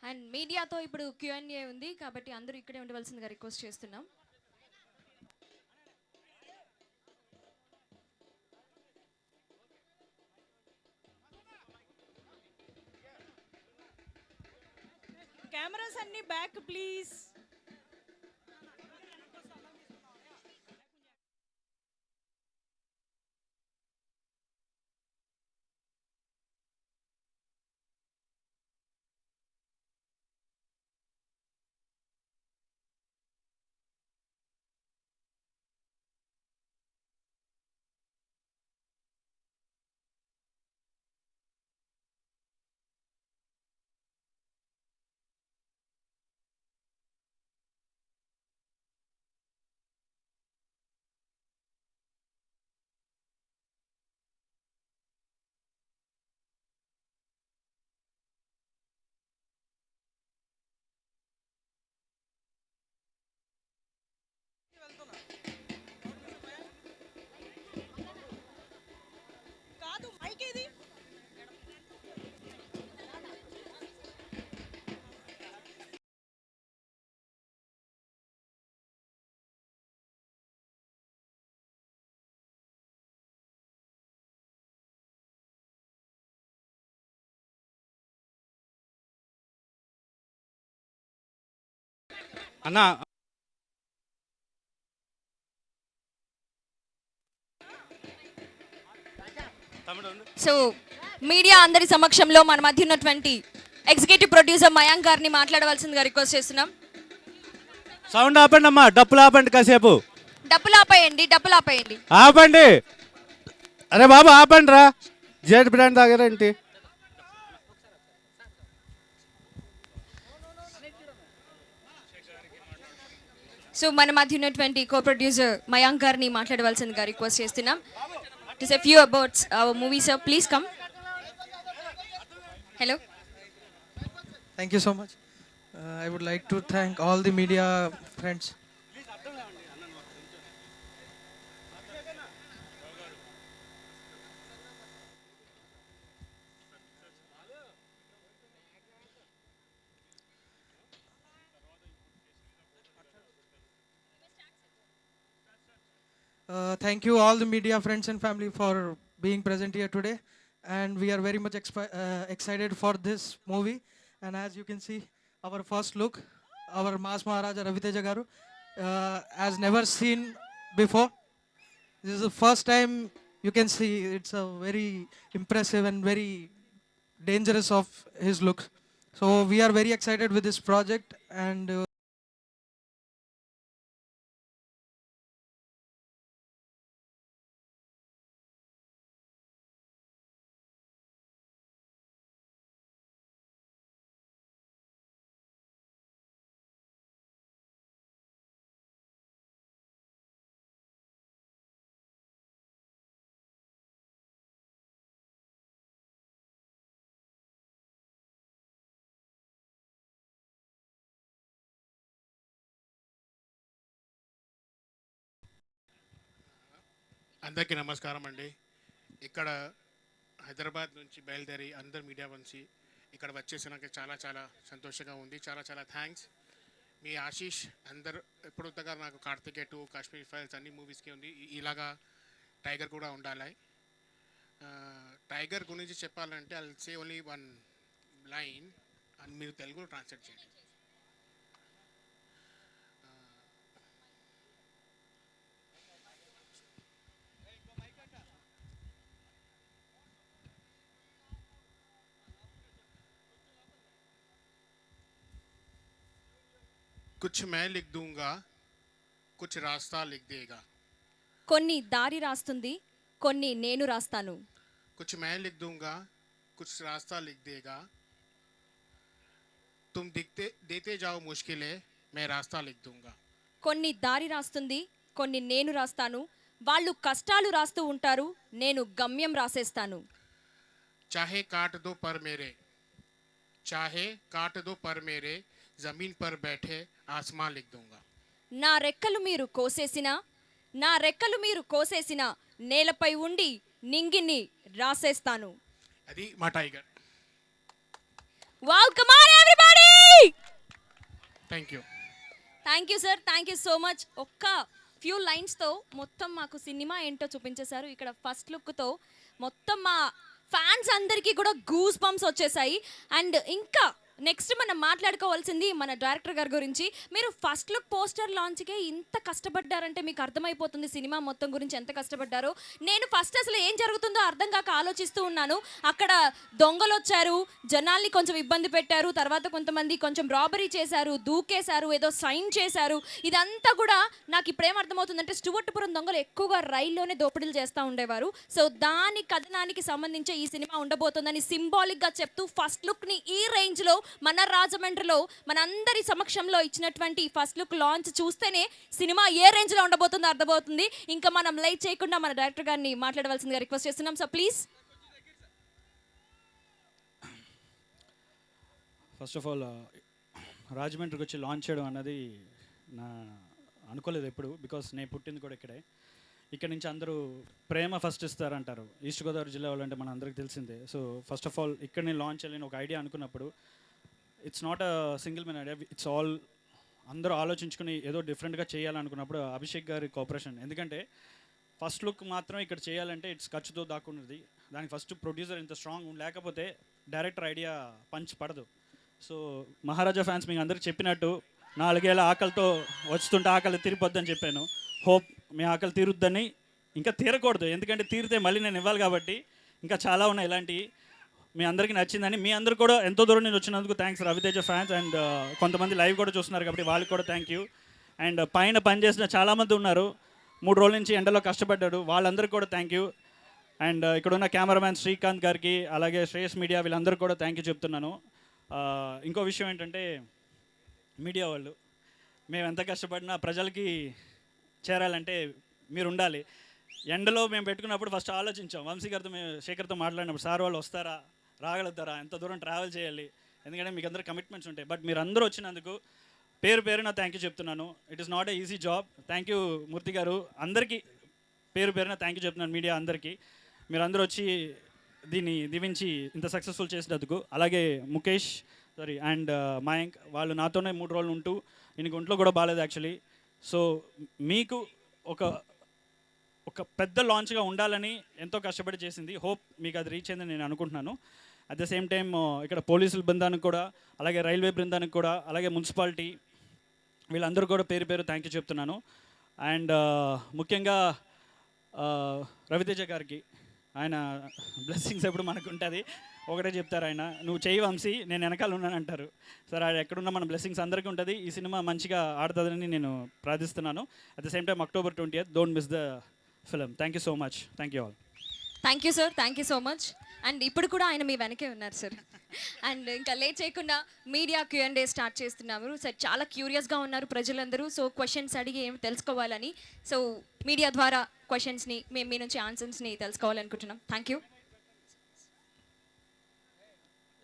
అండ్ మీడియాతో ఇప్పుడు Q&A ఉంది కాబట్టి అందరూ ఇక్కడే ఉండవలసిందిగా రిక్వెస్ట్ చేస్తున్నాం. కెమెరాస్ అన్ని బ్యాక్ ప్లీజ్. కాదు మైక్ ఏది? అన్నా సో మీడియా అందరి సమక్షంలో మన మధ్య ఉన్నటువంటి ఎగ్జిక్యూటివ్ ప్రొడ్యూసర్ మయాంక్ గారిని మాట్లాడవలసిందిగా రిక్వెస్ట్ చేస్తున్నాం. సౌండ్ ఆపండి అమ్మా, డప్పులు ఆపండి కాసేపు. డప్పులు ఆపేయండి, డప్పులు ఆపేయండి. ఆపండి, అరే బాబు ఆపండి రా. Z brand తాగారేంటి? సో మన మధ్య ఉన్నటువంటి కో ప్రొడ్యూసర్ మయాంక్ గారిని మాట్లాడవలసిందిగా రిక్వెస్ట్ చేస్తున్నాం. To say few about our movie sir, please come. Hello. Thank you so much. I would like to thank all the media friends. Thank you all the media friends and family for being present here today, and we are very much excited for this movie. And as you can see, our first look, our Mass Maharaja Raviteja Garu has never seen before. This is the first time you can see. It's a very impressive and very dangerous of his looks. So we are very excited with this project, and అందరికీ నమస్కారం అండి. ఇక్కడ హైదరాబాద్ నుంచి బయలుదేరి అందరు media నుంచి ఇక్కడ వచ్చేసినాక చాలా చాలా సంతోషంగా ఉంది. చాలా చాలా థ్యాంక్స్. మీ ఆశీష్ అందరు ఎప్పుడు దగ్గర నాకు కార్తికేయ 2, కాశ్మీర్ ఫైల్స్ అన్ని మూవీస్కి ఉంది. ఇలాగా టైగర్ కూడా ఉండాలి. టైగర్ గురించి చెప్పాలంటే I say only one line అని మీరు తెలుగులో ట్రాన్స్లేట్ చేయండి. कुछ मैं लिख दूंगा, कुछ रास्ता लिख देगा. కొన్ని దారి రాస్తుంది, కొన్ని నేను రాస్తాను. कुछ मैं लिख दूंगा, कुछ रास्ता लिख देगा. तुम दिखते देते जाओ मुश्किलें, मैं रास्ता लिख दूंगा. కొన్ని దారి రాస్తుంది, కొన్ని నేను రాస్తాను. వాళ్ళు కష్టాలు రాస్తూ ఉంటారు, నేను గమ్యం రాసేస్తాను. चाहे काट दो पर मेरे, चाहे काट दो पर मेरे, जमीन पर बैठे आसमां लिख दूंगा. నా రెక్కలు మీరు కోసేసినా, నా రెక్కలు మీరు కోసేసినా, నేలపై ఉండి నింగిని రాసేస్తాను. అది మా tiger. Wow, come on everybody. Thank you. Thank you sir, thank you so much. ఒక్క ఫ్యూ లైన్స్తో మొత్తం మాకు సినిమా ఏంటో చూపించేశారు. ఇక్కడ ఫస్ట్ లుక్తో మొత్తం మా ఫ్యాన్స్ అందరికీ కూడా గూస్ బంప్స్ వచ్చేసాయి. అండ్ ఇంకా నెక్స్ట్ మనం మాట్లాడుకోవాల్సింది మన డైరెక్టర్ గారి గురించి. మీరు ఫస్ట్ లుక్ పోస్టర్ లాంచ్కే ఇంత కష్టపడ్డారంటే మీకు అర్థమైపోతుంది సినిమా మొత్తం గురించి ఎంత కష్టపడ్డారో. నేను ఫస్ట్ అసలు ఏం జరుగుతుందో అర్థం కాక ఆలోచిస్తూ ఉన్నాను. అక్కడ దొంగలు వచ్చారు, జనాల్ని కొంచెం ఇబ్బంది పెట్టారు, తర్వాత కొంతమంది కొంచెం రాబరీ చేశారు, దూకేశారు, ఏదో సైన్ చేశారు. ఇదంతా కూడా నాకు ఇప్పుడేం అర్థమవుతుందంటే స్టువర్ట్పురం దొంగలు ఎక్కువగా రైల్లోనే దోపిడీలు చేస్తూ ఉండేవారు. సో దాని కథనానికి సంబంధించి ఈ సినిమా ఉండబోతుందని సింబాలిక్గా చెప్తూ ఫస్ట్ లుక్ని ఈ రేంజ్లో మన రాజమండ్రిలో మనందరి సమక్షంలో ఇచ్చినటువంటి ఫస్ట్ లుక్ లాంచ్ చూస్తేనే సినిమా ఏ రేంజ్లో ఉండబోతుందో అర్థమవుతుంది. ఇంకా మనం లైట్ చేయకుండా మన డైరెక్టర్ గారిని మాట్లాడవలసిందిగా రిక్వెస్ట్ చేస్తున్నాం. So please. First of all రాజమండ్రికి వచ్చి లాంచ్ చేయడం అన్నది నా అనుకోలేదు ఎప్పుడు, బికాస్ నేను పుట్టింది కూడా ఇక్కడే. ఇక్కడ నుంచి అందరూ ప్రేమ ఫస్ట్ ఇస్తారంటారు. ఈస్ట్ గోదావరి జిల్లా వాళ్ళంటే మన అందరికి తెలిసిందే. సో ఫస్ట్ ఆఫ్ ఆల్ ఇక్కడ నేను లాంచ్ చేయాలని ఒక ఐడియా అనుకున్నప్పుడు it's not a single men idea, it's all అందరూ ఆలోచించుకుని ఏదో డిఫరెంట్గా చేయాలనుకున్నప్పుడు అభిషేక్ గారి కోఆపరేషన్. ఎందుకంటే ఫస్ట్ లుక్ మాత్రం ఇక్కడ చేయాలంటే ఇట్స్ ఖర్చుతో దాక్కున్నది. దానికి ఫస్ట్ ప్రొడ్యూసర్ ఇంత స్ట్రాంగ్ లేకపోతే డైరెక్టర్ ఐడియా పంచ్ పడదు. సో మహారాజా ఫ్యాన్స్ మీకు అందరికి చెప్పినట్టు 4 ఏళ్ళ ఆకలితో వస్తుంటే ఆకలి తీరిపోద్దని చెప్పాను. హోప్ మీ ఆకలి తీరుద్దని, ఇంకా తీరకూడదు, ఎందుకంటే తీరితే మళ్ళీ నేను ఇవ్వాలి కాబట్టి. ఇంకా చాలా ఉన్నాయి ఇలాంటివి. మీ అందరికీ నచ్చిందని, మీ అందరు కూడా ఎంతో దూరం నుంచి వచ్చినందుకు థ్యాంక్స్ రవితేజ ఫ్యాన్స్. అండ్ కొంతమంది లైవ్ కూడా చూస్తున్నారు కాబట్టి వాళ్ళకి కూడా థ్యాంక్ యూ. అండ్ పైన పనిచేసిన చాలామంది ఉన్నారు, 3 రోజుల నుంచి ఎండలో కష్టపడ్డాడు, వాళ్ళందరికీ కూడా థ్యాంక్ యూ. అండ్ ఇక్కడ ఉన్న కెమెరామ్యాన్ శ్రీకాంత్ గారికి, అలాగే శ్రేయస్ మీడియా, వీళ్ళందరికీ కూడా థ్యాంక్ యూ చెప్తున్నాను. ఇంకో విషయం ఏంటంటే మీడియా వాళ్ళు, మేము ఎంత కష్టపడినా ప్రజలకి చేరాలంటే మీరు ఉండాలి. ఎండలో మేము పెట్టుకున్నప్పుడు ఫస్ట్ ఆలోచించాం, వంశీ గారితో మేము శేఖర్తో మాట్లాడినప్పుడు, సార్ వాళ్ళు వస్తారా, రాగలుగుతారా, ఎంత దూరం ట్రావెల్ చేయాలి, ఎందుకంటే మీకు అందరూ కమిట్మెంట్స్ ఉంటాయి. బట్ మీరు అందరూ వచ్చినందుకు పేరు పేరున థ్యాంక్ యూ చెప్తున్నాను. It is not a easy job. Thank you Murthy garu, అందరికీ పేరు పేరున థ్యాంక్ యూ చెప్తున్నాను, మీడియా అందరికీ. మీరు అందరూ వచ్చి దీన్ని దీవించి ఇంత సక్సెస్ఫుల్ చేసినందుకు. అలాగే ముఖేష్ అండ్ మయాంక్ వాళ్ళు నాతోనే 3 రోజులు ఉంటూ, ఈయనకి ఒంట్లో కూడా బాగాలేదు యాక్చువల్లీ. సో మీకు ఒక పెద్ద లాంచ్గా ఉండాలని ఎంతో కష్టపడి చేసింది. హోప్ మీకు అది రీచ్ అయిందని నేను అనుకుంటున్నాను. అట్ ద సేమ్ టైం ఇక్కడ పోలీసుల బృందానికి కూడా, అలాగే రైల్వే బృందానికి కూడా, అలాగే మున్సిపాలిటీ, వీళ్ళందరూ కూడా పేరు పేరు థ్యాంక్ యూ చెప్తున్నాను. అండ్ ముఖ్యంగా రవితేజ గారికి, ఆయన బ్లెస్సింగ్స్ ఎప్పుడు మనకు ఉంటుంది. ఒకటే చెప్తారు ఆయన, నువ్వు చేయి వంశీ, నేను వెనకాల ఉన్నాను అంటారు. సార్ ఆయన ఎక్కడున్నా మన బ్లెస్సింగ్స్ అందరికీ ఉంటుంది. ఈ సినిమా మంచిగా ఆడుతుందని నేను ప్రార్థిస్తున్నాను. At the same time October 20th, don't miss the film. Thank you so much. Thank you all. Thank you sir, thank you so much. And ఇప్పుడు కూడా ఆయన మీ వెనకే ఉన్నారు సార్. అండ్ ఇంకా లేట్ చేయకుండా మీడియా Q&A స్టార్ట్ చేస్తున్నాము sir. చాలా క్యూరియస్గా ఉన్నారు ప్రజలందరూ. సో క్వశ్చన్స్ అడిగి ఏమి తెలుసుకోవాలని, సో మీడియా ద్వారా క్వశ్చన్స్ని మేము మీ నుంచి ఆన్సర్స్ని తెలుసుకోవాలనుకుంటున్నాం. Thank you.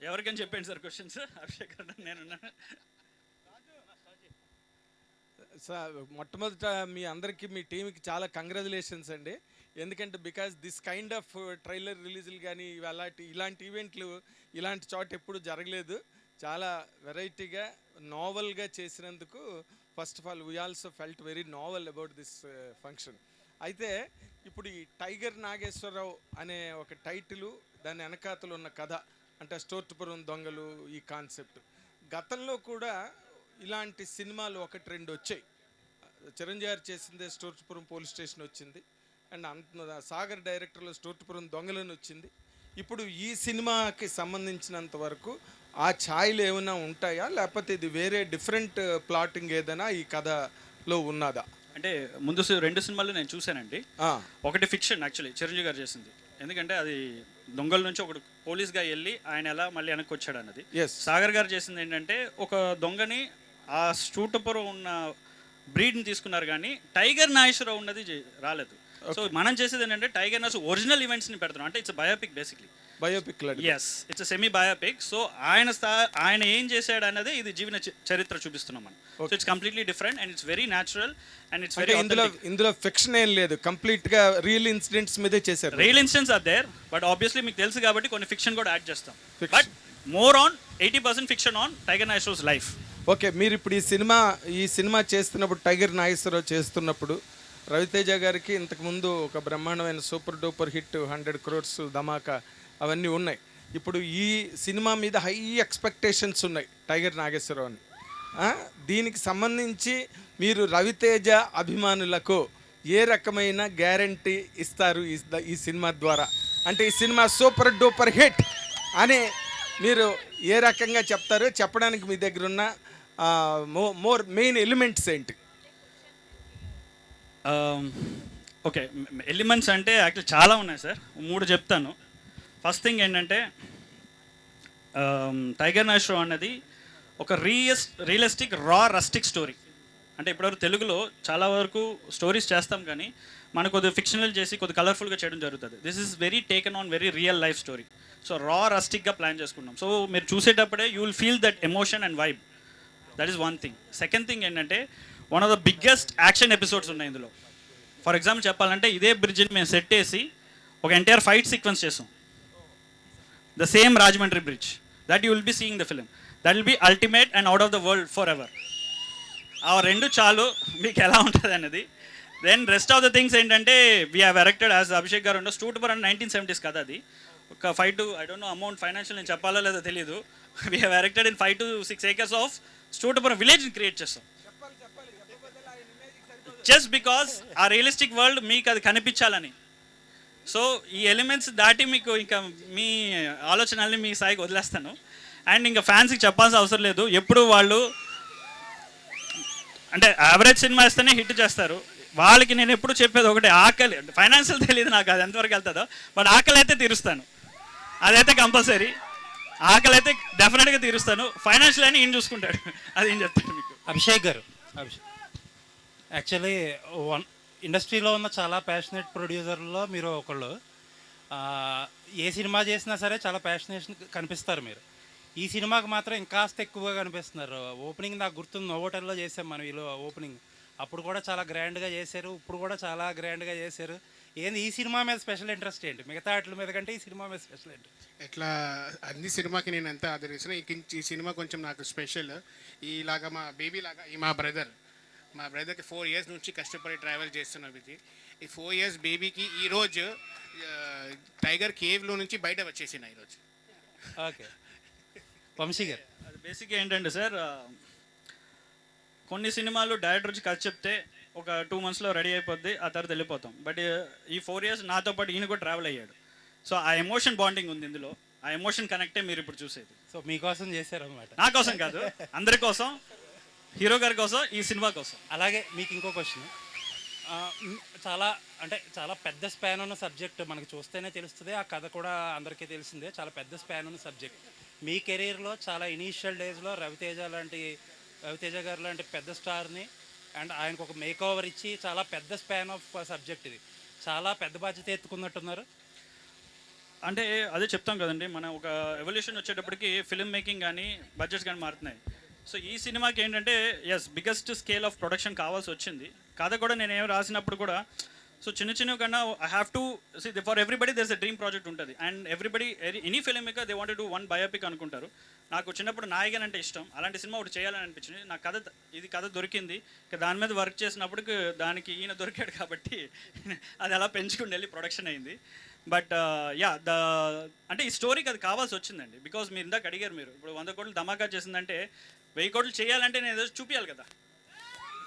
ఎవరికైనా చెప్పండి సార్ క్వశ్చన్స్. అభిషేక్ గారు, నేనున్నాను. సార్ మొట్టమొదట మీ అందరికీ, మీ టీంకి చాలా కంగ్రాచులేషన్స్ అండి. ఎందుకంటే because this kind of trailer రిలీజులు కానీ ఇలాంటి ఈవెంట్లు ఇలాంటి చోట ఎప్పుడు జరగలేదు. చాలా వెరైటీగా నావల్గా చేసినందుకు first of all we also felt very novel about this function. అయితే ఇప్పుడు ఈ టైగర్ నాగేశ్వరరావు అనే ఒక టైటిలు, దాని వెనకాతలు ఉన్న కథ, అంటే స్టోర్టుపురం దొంగలు, ఈ కాన్సెప్ట్ గతంలో కూడా ఇలాంటి సినిమాలు 1-2 వచ్చాయి. చిరంజీవి గారు చేసిందే స్టోర్టుపురం పోలీస్ స్టేషన్ వచ్చింది, అండ్ సాగర్ డైరెక్టర్లో స్టోర్టుపురం దొంగలని వచ్చింది. ఇప్పుడు ఈ సినిమాకి సంబంధించినంత వరకు ఆ ఛాయలు ఏమైనా ఉంటాయా, లేకపోతే ఇది వేరే డిఫరెంట్ ప్లాటింగ్ ఏదైనా ఈ కథలో ఉన్నదా? అంటే ముందు 2 సినిమాలు నేను చూశానండి. ఒకటి ఫిక్షన్ యాక్చువల్లీ చిరంజీవి గారు చేసింది, ఎందుకంటే అది దొంగల నుంచి ఒకడు పోలీస్గా వెళ్ళి ఆయన ఎలా మళ్ళీ వెనక్కి వచ్చాడు అన్నది. సాగర్ గారు చేసింది ఏంటంటే ఒక దొంగని ఆ స్టూటపురం ఉన్న బ్రీడ్ని తీసుకున్నారు, కానీ టైగర్ నాగేశ్వరరావు ఉన్నది రాలేదు. సో మనం చేసేది ఏంటంటే టైగర్ నాగేశ్వర ఒరిజినల్ ఈవెంట్స్ని పెడుతున్నాం. అంటే it's biopic basically. Biopic, yes, it's semi biopic. So ఆయన ఏం చేశాడు అనేది ఇది జీవన చరిత్ర చూపిస్తున్నాం మనం. So it's completely different and it's very natural and it's very. ఇందులో ఫిక్షన్ ఏం లేదు, కంప్లీట్ గా రియల్ ఇన్సిడెంట్స్ మీదే చేశారు. Real incidents are there, but obviously మీకు తెలుసు కాబట్టి కొన్ని ఫిక్షన్ కూడా యాడ్ చేస్తాం. But more on 80% fiction on tiger Nageswara Rao's life. Okay, మీరు ఇప్పుడు ఈ సినిమా చేస్తున్నప్పుడు, టైగర్ నాగేశ్వరరావు చేస్తున్నప్పుడు, రవితేజ గారికి ఇంతకుముందు ఒక బ్రహ్మాండమైన సూపర్ డూపర్ హిట్ 100 crores ధమాకా అవన్నీ ఉన్నాయి. ఇప్పుడు ఈ సినిమా మీద హై ఎక్స్పెక్టేషన్స్ ఉన్నాయి టైగర్ నాగేశ్వరరావు అని. దీనికి సంబంధించి మీరు రవితేజ అభిమానులకు ఏ రకమైన గ్యారంటీ ఇస్తారు ఈ సినిమా ద్వారా? అంటే ఈ సినిమా సూపర్ డూపర్ హిట్ అని మీరు ఏ రకంగా చెప్తారు? చెప్పడానికి మీ దగ్గర ఉన్న మోర్ మెయిన్ ఎలిమెంట్స్ ఏంటి? ఓకే, ఎలిమెంట్స్ అంటే యాక్చువల్లీ చాలా ఉన్నాయి సార్, 3 చెప్తాను. ఫస్ట్ థింగ్ ఏంటంటే టైగర్ నాగేశ్వరరావు అన్నది ఒక రియలిస్టిక్ రా రస్టిక్ స్టోరీ. అంటే ఇప్పటివరకు తెలుగులో చాలా వరకు స్టోరీస్ చేస్తాం, కానీ మనకు కొద్దిగా ఫిక్షనల్ చేసి కొద్దిగా కలర్ఫుల్గా చేయడం జరుగుతుంది. This is very taken on very real life story. So raw రస్టిక్గా ప్లాన్ చేసుకున్నాం. సో మీరు చూసేటప్పుడే you will feel that emotion and vibe. That is 1 thing. Second thing ఏంటంటే one of the biggest action episodes ఉన్నాయి ఇందులో. For example చెప్పాలంటే ఇదే బ్రిడ్జ్ని మేము సెట్ చేసి ఒక ఎంటైర్ ఫైట్ సీక్వెన్స్ చేసాం. The same Rajahmundry bridge that you will be seeing the film. That will be ultimate and out of the world forever. ఆ 2 చాలు మీకు ఎలా ఉంటుంది అనేది. Then rest of the things ఏంటంటే we have erected as Abhishek garu ఉండో స్టూటపురం 1970s కదా అది. ఒక 5 to I don't know amount financial నేను చెప్పాలో లేదో తెలియదు. We have erected in 5 to 6 acres of Stuartpuram విలేజ్ని క్రియేట్ చేస్తాం. జస్ట్ బికాస్ ఆ రియలిస్టిక్ వరల్డ్ మీకు అది కనిపించాలని. సో ఈ ఎలిమెంట్స్ దాటి మీకు ఇంకా మీ ఆలోచనల్ని మీ స్థాయికి వదిలేస్తాను. అండ్ ఇంకా ఫ్యాన్స్కి చెప్పాల్సిన అవసరం లేదు. ఎప్పుడు వాళ్ళు అంటే యావరేజ్ సినిమా ఇస్తేనే హిట్ చేస్తారు. వాళ్ళకి నేను ఎప్పుడు చెప్పేది ఒకటే, ఆకలి. ఫైనాన్షియల్ తెలియదు నాకు అది ఎంతవరకు వెళ్తుందో, బట్ ఆకలి అయితే తీరుస్తాను, అదైతే కంపల్సరీ. ఆకలి అయితే డెఫినెట్గా తీరుస్తాను. ఫైనాన్షియల్ అని ఈయన చూసుకుంటాడు, అది ఏం చెప్తాను మీకు. అభిషేక్ గారు, యాక్చువల్లీ ఇండస్ట్రీలో ఉన్న చాలా ప్యాషనేట్ ప్రొడ్యూసర్లో మీరు ఒకళ్ళు. ఏ సినిమా చేసినా సరే చాలా ప్యాషనేషన్ కనిపిస్తారు మీరు. ఈ సినిమాకి మాత్రం ఇంకాస్త ఎక్కువగా కనిపిస్తున్నారు. ఓపెనింగ్ నాకు గుర్తుంది, నోవోటల్లో చేసాం మనం వీళ్ళు ఓపెనింగ్. అప్పుడు కూడా చాలా గ్రాండ్గా చేశారు, ఇప్పుడు కూడా చాలా గ్రాండ్గా చేశారు. ఏంది ఈ సినిమా మీద స్పెషల్ ఇంట్రెస్ట్ ఏంటి? మిగతా వాటి మీద కంటే ఈ సినిమా మీద స్పెషల్ ఏంటి? ఎట్లా అన్ని సినిమాకి నేను ఎంత ఆదరించిన ఈ సినిమా కొంచెం నాకు స్పెషల్. ఇలాగా మా బేబీ లాగా మా బ్రదర్కి 4 years నుంచి కష్టపడి ట్రావెల్ చేస్తున్నాం. ఈ 4 years బేబీకి ఈరోజు టైగర్ కేవ్లో నుంచి బయట వచ్చేసిన ఈరోజు. ఓకే, వంశీ గారు. అది బేసిక్గా ఏంటంటే సార్, కొన్ని సినిమాలు డైరెక్టర్ వచ్చి కథ చెప్తే ఒక 2 monthsలో రెడీ అయిపోద్ది, ఆ తర్వాత వెళ్ళిపోతాం. బట్ ఈ 4 years నాతో పాటు ఈయన కూడా ట్రావెల్ అయ్యాడు. సో ఆ ఎమోషన్ బాండింగ్ ఉంది ఇందులో. ఆ ఎమోషన్ కనెక్టే మీరు ఇప్పుడు చూసేది. సో మీకోసం చేశారనమాట. నా కోసం కాదు, అందరి కోసం, హీరో గారి కోసం, ఈ సినిమా కోసం. అలాగే మీకు ఇంకో క్వశ్చన్. చాలా పెద్ద స్పాన్ ఉన్న సబ్జెక్ట్ మనకు చూస్తేనే తెలుస్తుంది. ఆ కథ కూడా అందరికీ తెలిసిందే. చాలా పెద్ద స్పాన్ ఉన్న సబ్జెక్ట్. మీ కెరీర్లో చాలా ఇనీషియల్ డేస్లో రవితేజ గారు లాంటి పెద్ద స్టార్ని అండ్ ఆయనకు ఒక మేక్ ఓవర్ ఇచ్చి చాలా పెద్ద స్పాన్ ఆఫ్ సబ్జెక్ట్. ఇది చాలా పెద్ద బాధ్యత ఎత్తుకున్నట్టున్నారు. అంటే అదే చెప్తాం కదండి, మన ఒక ఎవల్యూషన్ వచ్చేటప్పటికి ఫిల్మ్ మేకింగ్ కానీ బడ్జెట్స్ కానీ మారుతున్నాయి. సో ఈ సినిమాకి ఏంటంటే బిగ్గెస్ట్ స్కేల్ ఆఫ్ ప్రొడక్షన్ కావాల్సి వచ్చింది. కథ కూడా నేను ఏం రాసినప్పుడు కూడా సో చిన్న కన్నా I have to see for everybody there's a dream project ఉంటుంది. And any film maker they wanted to one biopic అనుకుంటారు. నాకు చిన్నప్పుడు నాయకన్ అంటే ఇష్టం. అలాంటి సినిమా ఒకటి చేయాలని అనిపించింది. నాకు కథ దొరికింది. దాని మీద వర్క్ చేసినప్పుడు దానికి ఈయన దొరికాడు కాబట్టి అది అలా పెంచుకుని వెళ్ళి ప్రొడక్షన్ అయింది. బట్ అంటే ఈ స్టోరీకి అది కావాల్సి వచ్చిందండి. బికాజ్ మీరు ఇందాక అడిగారు, మీరు ఇప్పుడు 100 కోట్లు ధమాకా చేసిందంటే 1000 కోట్లు చేయాలంటే నేను ఏదో చూపించాలి కదా,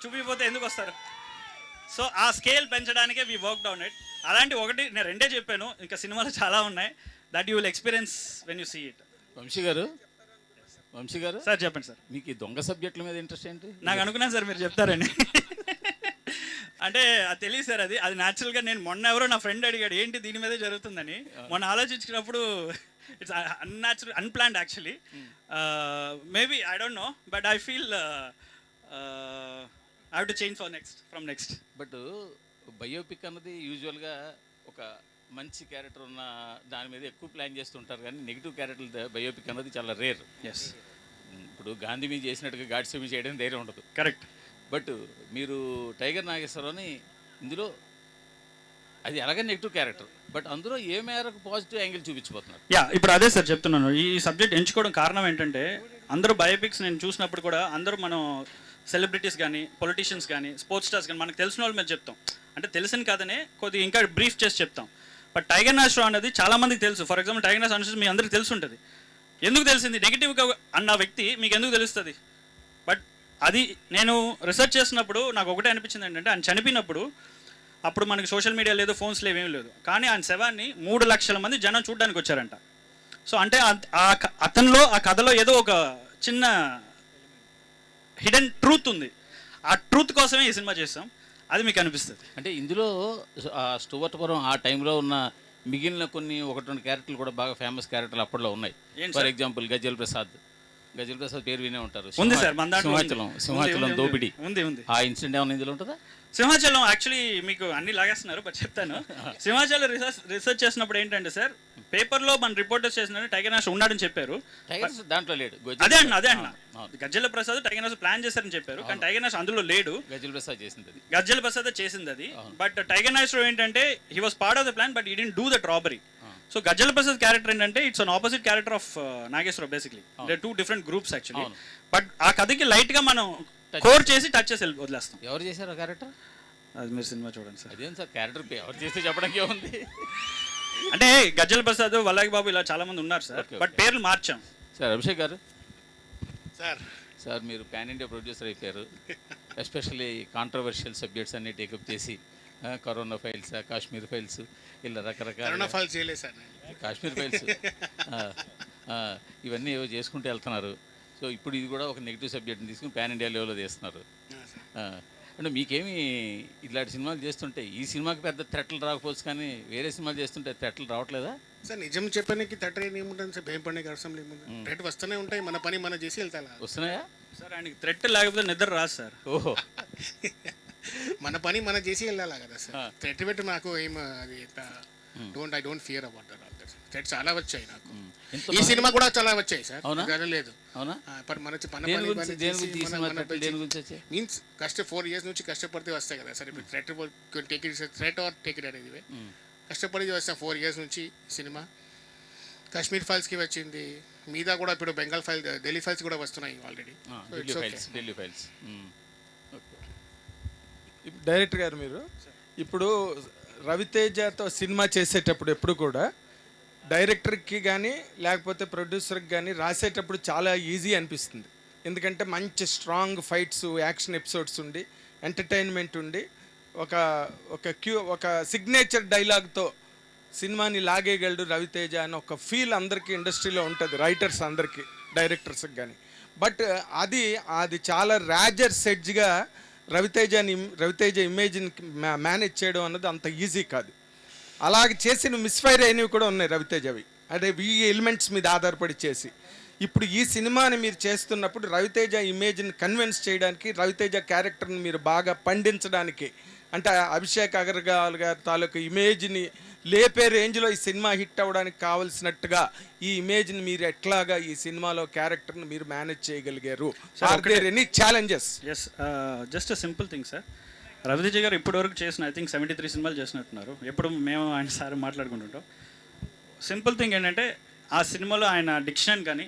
చూపించకపోతే ఎందుకు వస్తారు? సో ఆ స్కేల్ పెంచడానికే వీ వర్క్ డౌన్ ఇట్. అలాంటి ఒకటి నేను 2 చెప్పాను, ఇంకా సినిమాలు చాలా ఉన్నాయి. That you will experience when you see it. Vamsi garu sir చెప్పండి సార్. మీకు ఈ దొంగ సబ్జెక్టుల మీద ఇంట్రెస్ట్ ఏంటి? నాకు అనుకున్నాను సార్ మీరు చెప్తారని. అంటే అది తెలియదు సార్, అది న్యాచురల్గా నేను మొన్న ఎవరో నా ఫ్రెండ్ అడిగాడు ఏంటి దీని మీదే జరుగుతుందని. మొన్న ఆలోచించినప్పుడు it's unnatural, unplanned actually. Maybe I don't know, but I feel I have to change from next. But biopic అన్నది యూజువల్గా ఒక మంచి క్యారెక్టర్ ఉన్న దాని మీద ఎక్కువ ప్లాన్ చేస్తుంటారు, కానీ నెగిటివ్ క్యారెక్టర్ బయోపిక్ అన్నది చాలా రేర్. ఎస్, ఇప్పుడు గాంధీ మీద చేసినట్టుగా గాడ్స్ మీద చేయడం ధైర్యం ఉండదు. కరెక్ట్. బట్ మీరు టైగర్ నాగేశ్వరరావుని ఇందులో అది అలాగే నెగిటివ్ క్యారెక్టర్, బట్ అందులో ఏ మేరకు పాజిటివ్ యాంగిల్ చూపించబోతున్నారు? ఇప్పుడు అదే సార్ చెప్తున్నాను. ఈ సబ్జెక్ట్ ఎంచుకోవడం కారణం ఏంటంటే అందరూ బయోపిక్స్ నేను చూసినప్పుడు కూడా అందరూ మనం సెలబ్రిటీస్ కానీ, పొలిటీషియన్స్ కానీ, స్పోర్ట్స్ స్టార్స్ కానీ మనకు తెలిసిన వాళ్ళ మీద చెప్తాం. అంటే తెలిసిన కాదనే కొద్దిగా ఇంకా బ్రీఫ్ చేసి చెప్తాం. బట్ టైగర్ నాగేశ్వరరావు అనేది చాలా మందికి తెలుసు. ఫర్ ఎగ్జాంపుల్ టైగర్ నాగేశ్వరరావు మీ అందరికీ తెలిసి ఉంటుంది. ఎందుకు తెలిసింది? నెగిటివ్గా అన్న వ్యక్తి మీకు ఎందుకు తెలుస్తుంది? బట్ అది నేను రీసెర్చ్ చేసినప్పుడు నాకు ఒకటే అనిపించింది ఏంటంటే, ఆయన చనిపోయినప్పుడు అప్పుడు మనకి సోషల్ మీడియా లేదు, ఫోన్స్ లేవు, ఏమీ లేదు. కానీ ఆయన శవాన్ని 3 లక్షల మంది జనం చూడడానికి వచ్చారంట. సో అంటే అతనిలో ఆ కథలో ఏదో ఒక చిన్న హిడెన్ ట్రూత్ ఉంది. ఆ ట్రూత్ కోసమే ఈ సినిమా చేస్తాం. అది మీకు అనిపిస్తుంది. అంటే ఇందులో స్టువర్ట్పురం ఆ టైంలో ఉన్న మిగిలిన కొన్ని 1-2 క్యారెక్టర్లు కూడా బాగా ఫేమస్ క్యారెక్టర్లు అప్పట్లో ఉన్నాయి. ఫర్ ఎగ్జాంపుల్ గజల్ ప్రసాద్ పేరు వినే ఉంటారు. ఉంది సార్, సింహాచలం దోపిడీ ఉంది. ఆ ఇన్సిడెంట్ ఏమైనా ఇందులో ఉంటుందా? సింహాచలం యాక్చువల్లీ మీకు అన్ని లాగేస్తున్నారు, బట్ చెప్తాను. సింహాచలం రీసెర్చ్ చేసినప్పుడు ఏంటంటే సార్, పేపర్లో మన రిపోర్టర్స్ చేసిన టైగర్ నాగేశ్వరరావు ఉన్నాడని చెప్పారు. దాంట్లో లేడు. అదే అన్న గజ్జల ప్రసాద్ టైగర్ నాగేశ్వరరావు ప్లాన్ చేశారని చెప్పారు, కానీ టైగర్ నాగేశ్వరరావు అందులో లేడు. గజ్జల ప్రసాద్ చేసింది అది. బట్ టైగర్ నాగేశ్వరరావు ఏంటంటే he was part of the plan, but he didn't do that robbery. So Gajjala Prasad character ఏంటంటే it's an opposite character of Nageswara Rao. Basically they 2 different groups actually. But ఆ కథకి లైట్గా మనం కోర్ చేసి టచ్ చేసి వదిలేస్తాం. ఎవరు చేశారు ఆ క్యారెక్టర్? అది మీరు సినిమా చూడండి సార్. అదేం సార్ క్యారెక్టర్ ఎవరు చేస్తే చెప్పడానికి ఏముంది? అంటే గజ్జల ప్రసాద్, వల్లాగి బాబు ఇలా చాలా మంది ఉన్నారు సార్, బట్ పేర్లు మార్చాం. సార్ అభిషేక్ గారు సార్ మీరు పాన్ ఇండియా ప్రొడ్యూసర్ అయిపోయారు. ఎస్పెషల్లీ కాంట్రవర్షియల్ సబ్జెక్ట్స్ అన్ని టేకప్ చేసి కరోనా ఫైల్స్, కాశ్మీర్ ఫైల్స్, ఇలా రకరకాల కాశ్మీర్ ఫైల్స్ ఇవన్నీ ఏవో చేసుకుంటూ వెళ్తున్నారు. సో ఇప్పుడు ఇది కూడా ఒక నెగిటివ్ సబ్జెక్ట్ని తీసుకుని పాన్ ఇండియా లెవెల్లో చేస్తున్నారు. అంటే మీకేమి ఇలాంటి సినిమాలు చేస్తుంటే ఈ సినిమాకి పెద్ద థ్రెట్లు రాకపోవచ్చు, కానీ వేరే సినిమాలు చేస్తుంటే థ్రెట్లు రావట్లేదా? సార్ నిజం చెప్పడానికి థ్రెట్ ఏముంటుంది సార్, భయపడడానికి అవసరం లేముంది. థ్రెట్ వస్తూనే ఉంటాయి, మన పని మనం చేసి వెళ్తా. వస్తున్నాయా సార్ ఆయనకి థ్రెట్ లేకపోతే నిద్ర రాదు సార్. ఓహో మన పని మనం చేసి వెళ్ళాలా కదా సార్. థ్రెట్ పెట్టి నాకు ఏం అది I don't fear about that. Threat చాలా వచ్చాయి నాకు. ఈ సినిమా కూడా చాలా వచ్చాయి సార్, లేదు అవునా? మీన్స్ 4 years నుంచి కష్టపడితే వస్తాయి కదా సార్. ఇప్పుడు థ్రెట్ ఆర్ టేక్ ఇట్ అనేది కష్టపడి వస్తాం 4 years నుంచి సినిమా. కాశ్మీర్ ఫైల్స్కి వచ్చింది, మీద కూడా ఇప్పుడు బెంగాల్ ఫైల్, ఢిల్లీ ఫైల్స్ కూడా వస్తున్నాయి ఆల్రెడీ. ఢిల్లీ ఫైల్స్. డైరెక్టర్ గారు మీరు ఇప్పుడు రవితేజతో సినిమా చేసేటప్పుడు ఎప్పుడు కూడా డైరెక్టర్కి కానీ లేకపోతే ప్రొడ్యూసర్కి కానీ రాసేటప్పుడు చాలా ఈజీ అనిపిస్తుంది. ఎందుకంటే మంచి స్ట్రాంగ్ ఫైట్స్, యాక్షన్ ఎపిసోడ్స్ ఉండి, ఎంటర్టైన్మెంట్ ఉండి, ఒక సిగ్నేచర్ డైలాగ్తో సినిమాని లాగేయగలడు రవితేజ అని ఒక ఫీల్ అందరికీ ఇండస్ట్రీలో ఉంటుంది, రైటర్స్ అందరికీ, డైరెక్టర్స్కి కానీ. బట్ అది చాలా ర్యాజర్ సెడ్జ్గా రవితేజ ఇమేజ్ని మేనేజ్ చేయడం అన్నది అంత ఈజీ కాదు. అలాగే చేసిన మిస్ఫైర్ అయినవి కూడా ఉన్నాయి రవితేజవి, అదే ఈ ఎలిమెంట్స్ మీద ఆధారపడి చేసి. ఇప్పుడు ఈ సినిమాని మీరు చేస్తున్నప్పుడు రవితేజ ఇమేజ్ని కన్విన్స్ చేయడానికి, రవితేజ క్యారెక్టర్ని మీరు బాగా పండించడానికి, అంటే అభిషేక్ అగర్వాల్ గారి తాలూకు ఇమేజ్ని లేపే రేంజ్లో ఈ సినిమా హిట్ అవ్వడానికి కావాల్సినట్టుగా ఈ ఇమేజ్ని మీరు ఎట్లాగా ఈ సినిమాలో క్యారెక్టర్ని మీరు మేనేజ్ చేయగలిగారు? Are there any challenges? Yes, just simple thing sir. Ravi Teja garu ఇప్పటివరకు చేసిన ఐ థింక్ 73 సినిమాలు చేసినట్టున్నారు. ఎప్పుడు మేము ఆయన సార్ మాట్లాడుకుంటుంటాం. సింపుల్ థింగ్ ఏంటంటే ఆ సినిమాలో ఆయన డిక్షన్ కానీ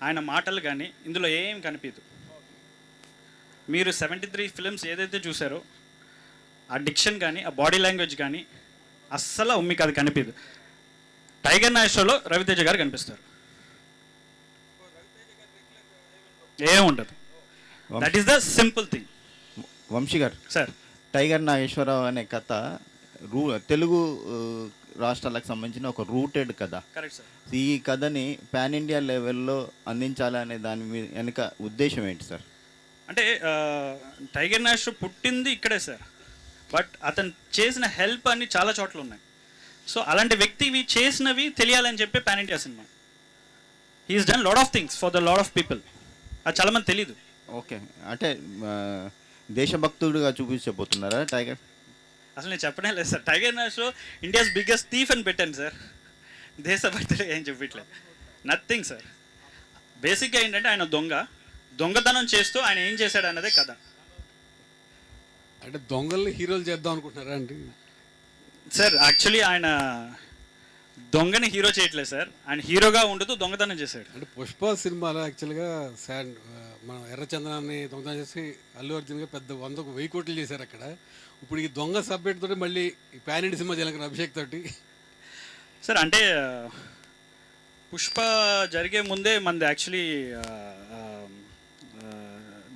ఆయన మాటలు కానీ ఇందులో ఏం కనిపించదు. మీరు 73 ఫిల్మ్స్ ఏదైతే చూసారో ఆ డిక్షన్ కానీ ఆ బాడీ లాంగ్వేజ్ కానీ అస్సలు మీకు అది కనిపించదు. టైగర్ నాయక్ షోలో రవితేజ గారు కనిపిస్తారు, ఏముండదు. That is the simple thing. Vamsi garu sir, tiger Nageswararao అనే కథ తెలుగు రాష్ట్రాలకు సంబంధించిన ఒక రూటెడ్ కథ. Correct sir. ఈ కథని పాన్ ఇండియా లెవెల్లో అందించాలనే దాని వెనుక ఉద్దేశం ఏంటి సార్? అంటే టైగర్ నాయక్ షో పుట్టింది ఇక్కడే సార్, బట్ అతను చేసిన హెల్ప్ అన్ని చాలా చోట్ల ఉన్నాయి. సో అలాంటి వ్యక్తివి చేసినవి తెలియాలని చెప్పి pan India cinema. He's done lot of things for the lot of people. అది చాలామంది తెలీదు. ఓకే, అంటే దేశభక్తుడిగా చూపించబోతున్నారా టైగర్? అసలు నేను చెప్పనే లేదు sir. Tiger Nayak show India's biggest thief అని పెట్టాను సార్. దేశభక్తులు ఏం చెప్పట్లేదు, నథింగ్ సార్. బేసిక్గా ఏంటంటే ఆయన దొంగతనం చేస్తూ ఆయన ఏం చేశాడు అన్నదే కథ. అంటే దొంగల్ని హీరోలు చేద్దాం అనుకుంటున్నారా అండి? సార్ యాక్చువల్లీ ఆయన దొంగని హీరో చేయట్లేదు సార్, ఆయన హీరోగా ఉండుతూ దొంగతనం చేశాడు. అంటే పుష్ప సినిమాలో యాక్చువల్గా మనం ఎర్రచందనాన్ని దొంగతనం చేసి అల్లు అర్జున్గా పెద్ద 100-1000 కోట్లు చేశారు అక్కడ. ఇప్పుడు ఈ దొంగ సబ్జెక్ట్ తోటి మళ్ళీ ఈ పాన్ ఇండియా సినిమా చేయాలి అభిషేక్ తోటి. సార్ అంటే పుష్ప జరిగే ముందే మనది యాక్చువల్లీ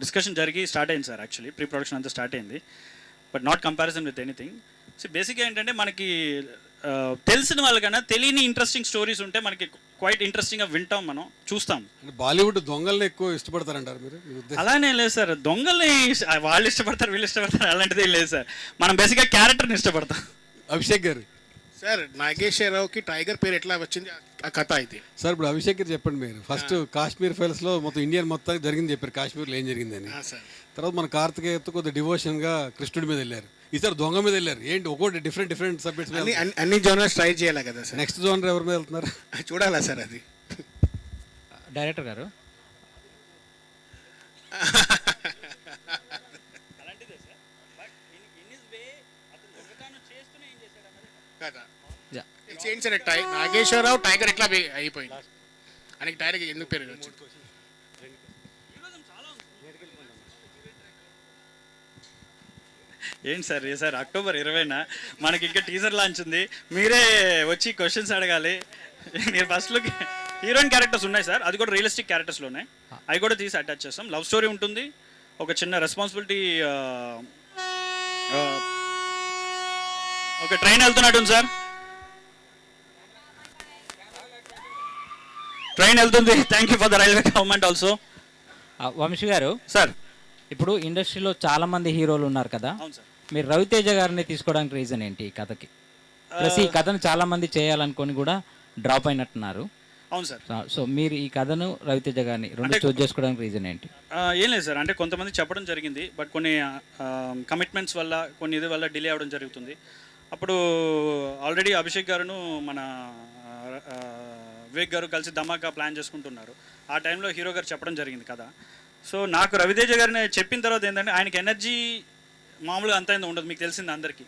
డిస్కషన్ జరిగి స్టార్ట్ అయింది సార్. యాక్చువల్లీ ప్రీ ప్రొడక్షన్ అంతా స్టార్ట్ అయింది, but not comparison with anything. So బేసిక్గా ఏంటంటే మనకి తెలిసిన వాళ్ళకన్నా తెలియని ఇంట్రెస్టింగ్ స్టోరీస్ ఉంటే మనకి క్వైట్ ఇంట్రెస్టింగ్గా వింటాం, మనం చూస్తాం. బాలీవుడ్ దొంగల్ని ఎక్కువ ఇష్టపడతారంటారు మీరు? అలానే లేదు సార్, దొంగల్ని వాళ్ళు ఇష్టపడతారు వీళ్ళు ఇష్టపడతారు అలాంటిది లేదు సార్. మనం బేసిక్గా క్యారెక్టర్ని ఇష్టపడతాం. అభిషేక్ గారు సార్, నాగేశ్వరరావుకి టైగర్ పేరు ఎట్లా వచ్చింది ఆ కథ అయితే? సార్ ఇప్పుడు అభిషేక్ గారు చెప్పండి, మీరు ఫస్ట్ కాశ్మీర్ ఫైల్స్లో మొత్తం ఇండియన్ మొత్తానికి జరిగింది చెప్పారు, కాశ్మీర్లో ఏం జరిగిందని. తర్వాత మన కార్తికేయతో కొద్దిగా డివోషన్గా కృష్ణుడి మీద వెళ్ళారు, ఈసారి దొంగ మీద వెళ్ళారు. ఏంటి ఒక్కోటి డిఫరెంట్ సబ్జెక్ట్స్ అన్ని జోనర్స్ ట్రై చేయాలి కదా సార్. నెక్స్ట్ జోనర్ ఎవరి మీద వెళ్తున్నారు చూడాలా సార్? అది డైరెక్టర్ గారు కదా ఏంటి సార్, నాగేశ్వరరావు టైగర్ ఎట్లా అయిపోయింది అని టైగర్ ఎందుకు పేరు వచ్చింది? ఏంటి సార్ సార్ అక్టోబర్ 20న మనకి ఇంకా టీజర్ లాంచ్ ఉంది, మీరే వచ్చి క్వశ్చన్స్ అడగాలి. మీరు ఫస్ట్లో హీరోయిన్ క్యారెక్టర్స్ ఉన్నాయి సార్, అది కూడా రియలిస్టిక్ క్యారెక్టర్స్లో ఉన్నాయి, అవి కూడా తీసి అటాచ్ చేస్తాం. లవ్ స్టోరీ ఉంటుంది, ఒక చిన్న రెస్పాన్సిబిలిటీ. ఒక ట్రైన్ వెళ్తున్నట్టుంది సార్, ట్రైన్ వెళ్తుంది. Thank you for the railway government also. Vamsi garu sir, ఇప్పుడు ఇండస్ట్రీలో చాలా మంది హీరోలు ఉన్నారు కదా, అవును సార్. మీరు రవితేజ గారిని తీసుకోవడానికి రీజన్ ఏంటి ఈ కథకి? ప్లస్ ఈ కథను చాలా మంది చేయాలనుకొని కూడా డ్రాప్ అయినట్టున్నారు. అవును సార్. సో మీరు ఈ కథను రవితేజ గారిని రెండు చూస్ చేసుకోవడానికి రీజన్ ఏంటి? ఏం లేదు సార్, అంటే కొంతమంది చెప్పడం జరిగింది, బట్ కొన్ని కమిట్మెంట్స్ వల్ల కొన్ని ఇది వల్ల డిలే అవ్వడం జరుగుతుంది. అప్పుడు ఆల్రెడీ అభిషేక్ గారును మన వివేక్ గారు కలిసి ధమాకా ప్లాన్ చేసుకుంటున్నారు. ఆ టైంలో హీరో గారు చెప్పడం జరిగింది కదా. సో నాకు రవితేజ గారిని చెప్పిన తర్వాత ఏంటంటే ఆయనకి ఎనర్జీ మామూలుగా అంత ఉండదు, మీకు తెలిసింది అందరికీ.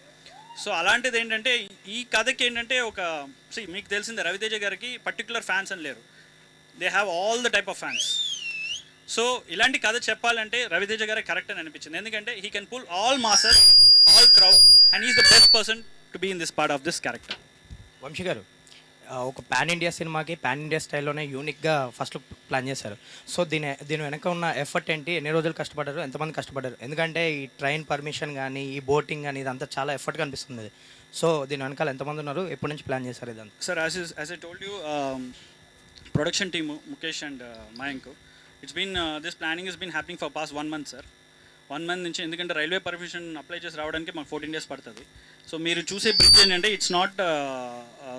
సో అలాంటిది ఏంటంటే ఈ కథకి ఏంటంటే మీకు తెలిసిందే రవితేజ గారికి పర్టికులర్ ఫ్యాన్స్ అని లేరు, they have all the type of fans. So ఇలాంటి కథ చెప్పాలంటే రవితేజ గారే కరెక్ట్ అని అనిపించింది, ఎందుకంటే he can pull all masses, all crowd, and is the best person to be in this part of this character. Vamsi garu, ఒక పాన్ ఇండియా సినిమాకి pan India స్టైల్లోనే యూనిక్గా ఫస్ట్ ప్లాన్ చేశారు. సో దీని వెనక ఉన్న ఎఫర్ట్ ఏంటి, ఎన్ని రోజులు కష్టపడ్డారు, ఎంతమంది కష్టపడ్డారు? ఎందుకంటే ఈ ట్రైన్ పర్మిషన్ కానీ ఈ బోటింగ్ కానీ ఇదంతా చాలా ఎఫర్ట్ కనిపిస్తుంది. సో దీని వెనకాల ఎంతమంది ఉన్నారు, ఎప్పటి నుంచి ప్లాన్ చేశారు ఇదంతా? Sir, as I told you, production team Mukesh and Mayank, it's been this planning is been happening for past 1 month sir. 1 month నుంచి, ఎందుకంటే రైల్వే పర్మిషన్ అప్లై చేసి రావడానికి మాకు 14 days పడుతుంది. సో మీరు చూసే బ్రిడ్జ్ ఏంటంటే ఇట్స్ నాట్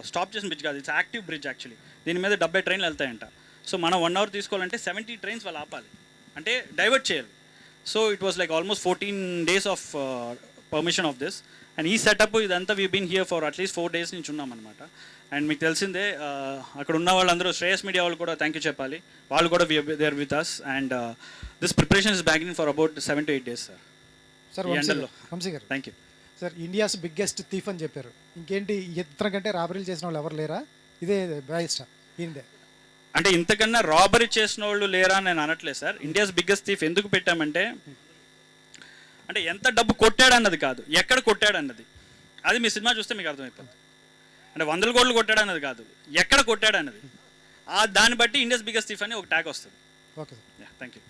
స్టాప్ చేసిన బ్రిడ్జ్ కాదు, ఇట్స్ యాక్టివ్ బ్రిడ్జ్ యాక్చువల్లీ. దీని మీద 70 ట్రైన్లు వెళ్తాయంట. సో మనం 1 hour తీసుకోవాలంటే 70 trains వాళ్ళు ఆపాలి, అంటే డైవర్ట్ చేయాలి. So it was like almost 14 days of permission of this. And ఈ సెటప్ ఇదంతా we been here for at least 4 days నుంచి ఉన్నామన్నమాట. అండ్ మీకు తెలిసిందే అక్కడ ఉన్న వాళ్ళందరూ శ్రేయస్ మీడియా వాళ్ళు కూడా థ్యాంక్ యూ చెప్పాలి, వాళ్ళు కూడా they are with us. And this preparation is began for about 7 to 8 days sir. Sir Vamsi garu, thank you sir. India's biggest thief అని చెప్పారు, ఇంకేంటి ఇతర కంటే రాబరీలు చేసిన వాళ్ళు ఎవరు లేరా? ఇదే బెస్ట్ ఇందే అంటే ఇంతకన్నా రాబరీ చేసిన వాళ్ళు లేరా అని నేను అనట్లేదు సార్. ఇండియాస్ బిగ్గెస్ట్ థీఫ్ ఎందుకు పెట్టామంటే, అంటే ఎంత డబ్బు కొట్టాడు అన్నది కాదు, ఎక్కడ కొట్టాడు అన్నది. అది మీ సినిమా చూస్తే మీకు అర్థమైపోతుంది. అంటే 100 కోట్లు కొట్టాడు అన్నది కాదు, ఎక్కడ కొట్టాడు అన్నది. దాన్ని బట్టి ఇండియాస్ బిగ్గెస్ట్ థీఫ్ అని ఒక ట్యాగ్ వస్తుంది. Okay sir, thank you.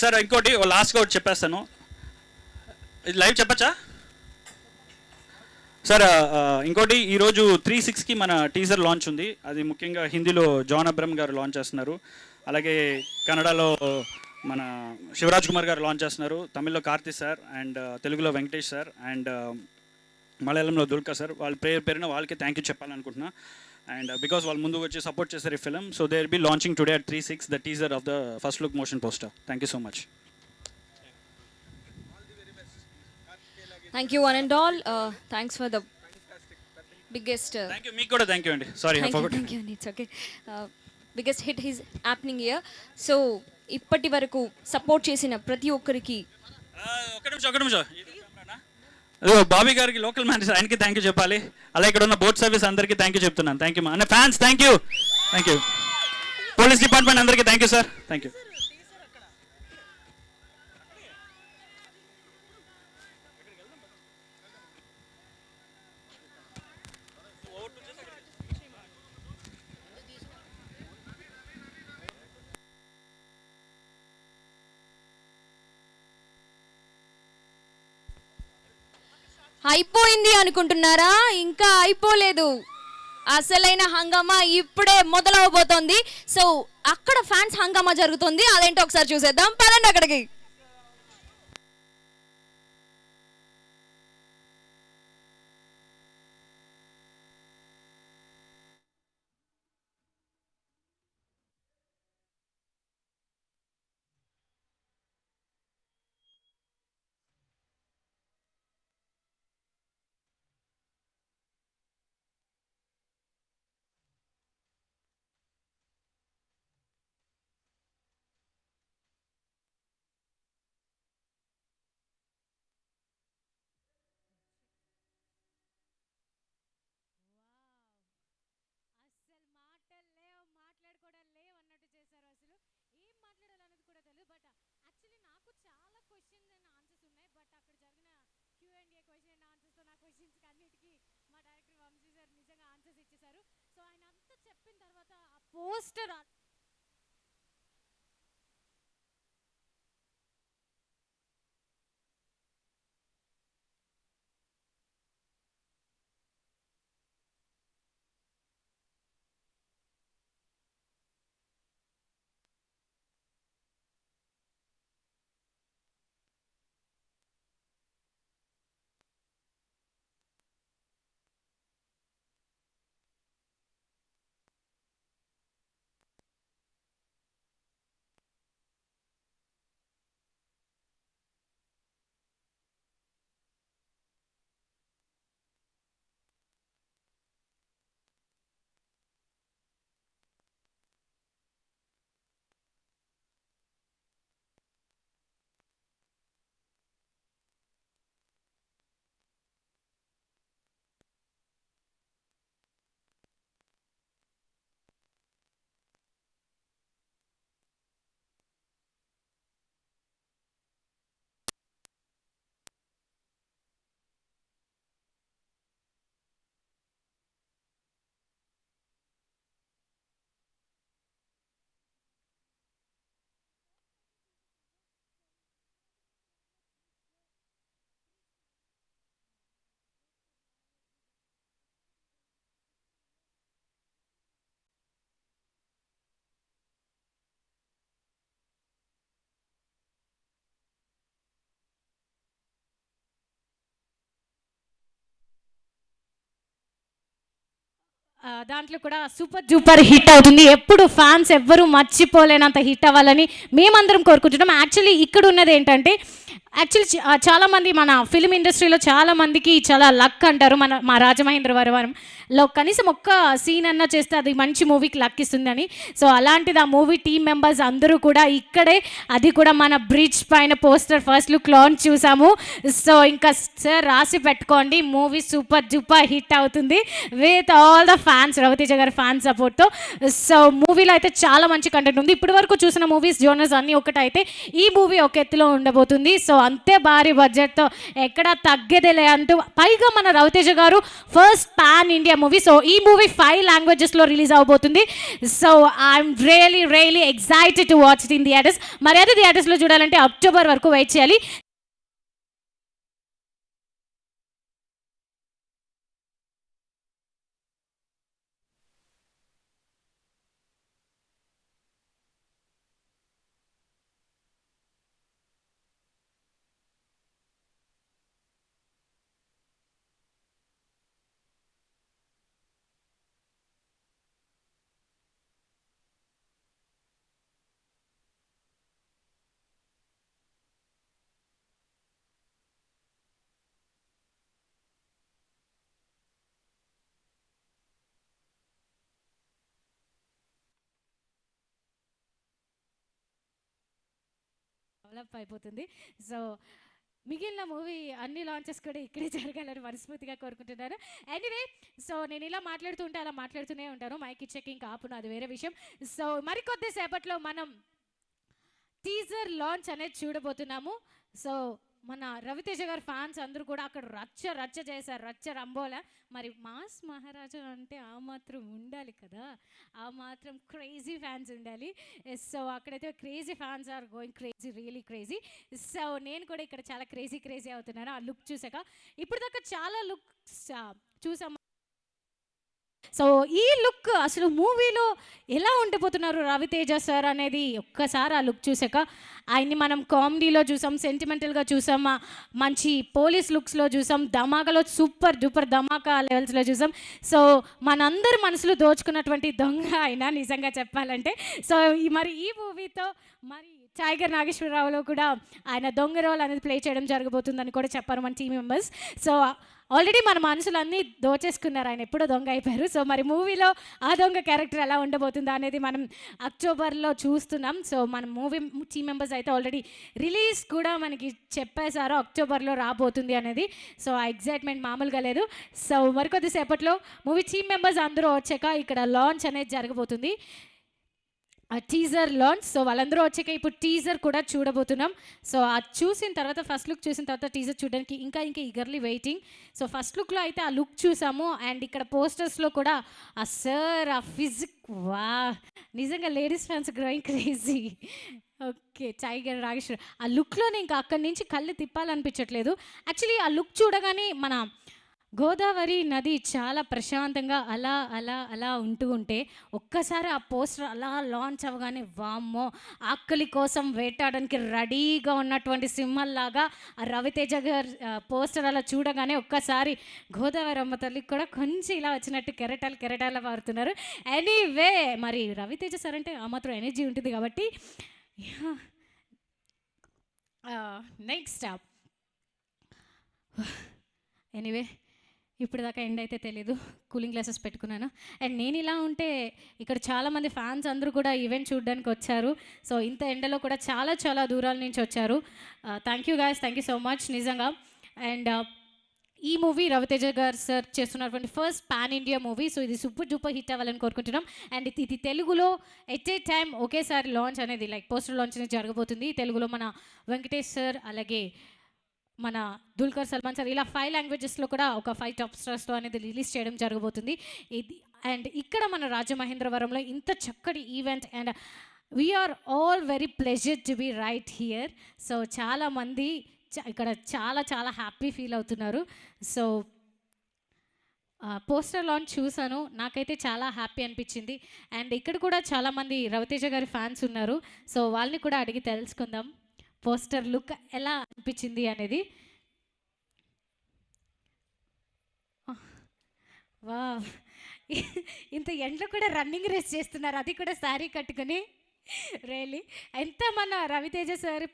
Sir ఇంకోటి లాస్ట్గా ఒకటి చెప్పేస్తాను, ఇది లైవ్ చెప్పచ్చా సార్? ఇంకోటి ఈరోజు 3/6కి మన టీజర్ లాంచ్ ఉంది. అది ముఖ్యంగా హిందీలో జాన్ అబ్రహం గారు లాంచ్ చేస్తున్నారు, అలాగే కన్నడలో మన శివరాజ్ కుమార్ గారు లాంచ్ చేస్తున్నారు, తమిళ్లో కార్తీ సార్, అండ్ తెలుగులో వెంకటేష్ సార్, అండ్ మలయాళంలో దుల్కర్ సార్. వాళ్ళ పేరున వాళ్ళకి థ్యాంక్ యూ చెప్పాలనుకుంటున్నా. అండ్ బికాస్ వాళ్ళు ముందుకు వచ్చి సపోర్ట్ చేశారు ఈ film. So they will be launching today at 3/6 the teaser of the first look motion poster. Thank you so much. Thank you one and all. Thanks for the biggest. Thank you. మీకు కూడా thank you అండి. Sorry, I forgot. Thank you. It's okay. Biggest hit is happening here. So ఇప్పటి వరకు support చేసిన ప్రతి ఒక్కరికి ఒక్క నిమిషం బాబీ గారికి, లోకల్ మేనేజర్, ఆయనకి థ్యాంక్ యూ చెప్పాలి. అలా ఇక్కడ ఉన్న బోట్ సర్వీస్ అందరికీ థ్యాంక్ యూ చెప్తున్నాను. థ్యాంక్ యూ మా అన్న fans, thank you. Thank you police department అందరికీ thank you sir. Thank you. అయిపోయింది అనుకుంటున్నారా? ఇంకా అయిపోలేదు, అసలైన హంగామా ఇప్పుడే మొదలవబోతోంది. సో అక్కడ ఫ్యాన్స్ హంగామా జరుగుతుంది, అదేంటో ఒకసారి చూసేద్దాం, పదండి అక్కడికి. పోస్టర్ దాంట్లో కూడా సూపర్ డూపర్ హిట్ అవుతుంది. ఎప్పుడు ఫ్యాన్స్ ఎవ్వరూ మర్చిపోలేనంత హిట్ అవ్వాలని మేమందరం కోరుకుంటున్నాం. యాక్చువల్లీ ఇక్కడ ఉన్నది ఏంటంటే చాలామంది మన ఫిలిం ఇండస్ట్రీలో చాలామందికి చాలా లక్ అంటారు. మా రాజమహేంద్రవరంలో కనీసం ఒక్క సీన్ అన్నా చేస్తే అది మంచి మూవీకి లక్ ఇస్తుందని. సో అలాంటిది ఆ మూవీ టీమ్ మెంబర్స్ అందరూ కూడా ఇక్కడే, అది కూడా మన బ్రిడ్జ్ పైన పోస్టర్ ఫస్ట్ లుక్ లాంచ్ చూసాము. సో ఇంకా సార్ రాసి పెట్టుకోండి, మూవీ సూపర్ డూపర్ హిట్ అవుతుంది with all the fans, Ravi Teja గారి ఫ్యాన్స్ సపోర్ట్తో. సో మూవీలో అయితే చాలా మంచి కంటెంట్ ఉంది. ఇప్పటి వరకు చూసిన మూవీస్ జోనర్స్ అన్నీ ఒకటైతే ఈ మూవీ ఒక ఎత్తులో ఉండబోతుంది. సో అంతే భారీ బడ్జెట్తో ఎక్కడా తగ్గేదేలే అంటూ, పైగా మన Ravi Teja garu first pan India movie. So ఈ మూవీ 5 లాంగ్వేజెస్లో రిలీజ్ అవబోతుంది. So I'm really excited to watch it in theatres. మరి అదే థియేటర్స్లో చూడాలంటే అక్టోబర్ వరకు వెయిట్ చేయాలి. డెవలప్ అయిపోతుంది. సో మిగిలిన మూవీ అన్ని లాంచెస్ కూడా ఇక్కడే జరగాలని మనస్ఫూర్తిగా కోరుకుంటున్నాను. ఎనీవే, సో నేను ఇలా మాట్లాడుతుంటే అలా మాట్లాడుతూనే ఉంటాను, మైక్ ఇచ్చాక ఇంకా ఆపును, అది వేరే విషయం. సో మరికొద్ది సేపట్లో మనం టీజర్ లాంచ్ అనేది చూడబోతున్నాము. సో మన రవితేజ గారి ఫ్యాన్స్ అందరూ కూడా అక్కడ రచ్చ చేశారు, రంబోలా. మరి మాస్ మహారాజా అంటే ఆ మాత్రం ఉండాలి కదా, ఆ మాత్రం క్రేజీ ఫ్యాన్స్ ఉండాలి. సో అక్కడైతే crazy fans are going crazy, really crazy. So నేను కూడా ఇక్కడ చాలా క్రేజీ అవుతున్నాను ఆ లుక్ చూసాక. ఇప్పుడు దాకా చాలా లుక్స్ చూసాము. సో ఈ లుక్ అసలు మూవీలో ఎలా ఉండిపోతున్నారు రవితేజ సార్ అనేది ఒక్కసారి ఆ లుక్ చూసాక, ఆయన్ని మనం కామెడీలో చూసాం, సెంటిమెంటల్గా చూసాం, మంచి పోలీస్ లుక్స్లో చూసాం, ధమాకాలో సూపర్ డూపర్ ధమాకా లెవెల్స్లో చూసాం. సో మనందరి మనసులు దోచుకున్నటువంటి దొంగ ఆయన నిజంగా చెప్పాలంటే. సో మరి ఈ మూవీతో మరి టైగర్ నాగేశ్వరరావులో కూడా ఆయన దొంగ రోల్ అనేది ప్లే చేయడం జరగబోతుందని కూడా చెప్పారు మన టీం మెంబర్స్. సో ఆల్రెడీ మన మనసులన్నీ దోచేసుకున్నారు, ఆయన ఎప్పుడో దొంగ అయిపోయారు. సో మరి మూవీలో ఆ దొంగ క్యారెక్టర్ ఎలా ఉండబోతుందా అనేది మనం అక్టోబర్లో చూస్తున్నాం. సో మన మూవీ టీం మెంబర్స్ అయితే ఆల్రెడీ రిలీజ్ కూడా మనకి చెప్పేశారు అక్టోబర్లో రాబోతుంది అనేది. సో ఆ ఎగ్జైట్మెంట్ మామూలుగా లేదు. సో మరికొద్దిసేపట్లో మూవీ టీం మెంబర్స్ అందరూ వచ్చాక ఇక్కడ లాంచ్ అనేది జరగబోతుంది, టీజర్ లాంచ్. సో వాళ్ళందరూ వచ్చాక ఇప్పుడు టీజర్ కూడా చూడబోతున్నాం. సో అది చూసిన తర్వాత, ఫస్ట్ లుక్ చూసిన తర్వాత టీజర్ చూడడానికి ఇంకా ఈగర్లీ వెయిటింగ్. సో ఫస్ట్ లుక్లో అయితే ఆ లుక్ చూసాము, అండ్ ఇక్కడ పోస్టర్స్లో కూడా ఆ సార్ ఆ ఫిజిక్, వా నిజంగా ladies fans growing crazy. Okay, tiger Nageswara ఆ లుక్లోనే ఇంకా అక్కడి నుంచి కళ్ళు తిప్పాలనిపించట్లేదు. యాక్చువల్లీ ఆ లుక్ చూడగానే మన గోదావరి నది చాలా ప్రశాంతంగా అలా ఉంటే ఒక్కసారి ఆ పోస్టర్ అలా లాంచ్ అవ్వగానే వామ్మో, ఆకలి కోసం వేటాడడానికి రెడీగా ఉన్నటువంటి సింహల్లాగా ఆ రవితేజ గారు పోస్టర్ అలా చూడగానే ఒక్కసారి గోదావరి అమ్మ తల్లికి కూడా కొంచెం ఇలా వచ్చినట్టు కెరటాలు పారుతున్నారు. ఎనీవే, మరి రవితేజ సార్ అంటే ఆ మాత్రం ఎనర్జీ ఉంటుంది కాబట్టి. నెక్స్ట్ ఎనీవే, ఇప్పుడు దాకా ఎండ్ అయితే తెలీదు, కూలింగ్ గ్లాసెస్ పెట్టుకున్నాను. అండ్ నేను ఇలా ఉంటే ఇక్కడ చాలామంది ఫ్యాన్స్ అందరూ కూడా ఈవెంట్ చూడడానికి వచ్చారు. సో ఇంత ఎండలో కూడా చాలా దూరాల నుంచి వచ్చారు. Thank you guys, thank you so much నిజంగా. అండ్ ఈ మూవీ రవితేజ గారు సార్ చేస్తున్నటువంటి first pan India movie. So ఇది సూపర్ డూపర్ హిట్ అవ్వాలని కోరుకుంటున్నాం. అండ్ ఇది తెలుగులో ఎట్ ఏ టైం ఒకేసారి లాంచ్ అనేది, లైక్ పోస్టర్ లాంచ్ అనేది జరగబోతుంది. తెలుగులో మన వెంకటేష్ సార్, అలాగే మన దుల్కర్ సల్మాన్ సార్, ఇలా 5 లాంగ్వేజెస్లో కూడా ఒక 5 టాప్ స్టార్స్తో అనేది రిలీజ్ చేయడం జరగబోతుంది. ఇది అండ్ ఇక్కడ మన రాజమహేంద్రవరంలో ఇంత చక్కటి event, and we're all very pleasure to be right here. So చాలామంది ఇక్కడ చాలా హ్యాపీ ఫీల్ అవుతున్నారు. సో పోస్టర్ లాంచ్ చూసాను, నాకైతే చాలా హ్యాపీ అనిపించింది. అండ్ ఇక్కడ కూడా చాలామంది రవితేజ గారి ఫ్యాన్స్ ఉన్నారు. సో వాళ్ళని కూడా అడిగి తెలుసుకుందాం పోస్టర్ లుక్ ఎలా అనిపించింది అనేది. వా, ఇంత ఎండలో కూడా రన్నింగ్ రేస్ చేస్తున్నారు, అది కూడా శారీ కట్టుకుని. రియలీ ఎంత మన రవితేజ సార్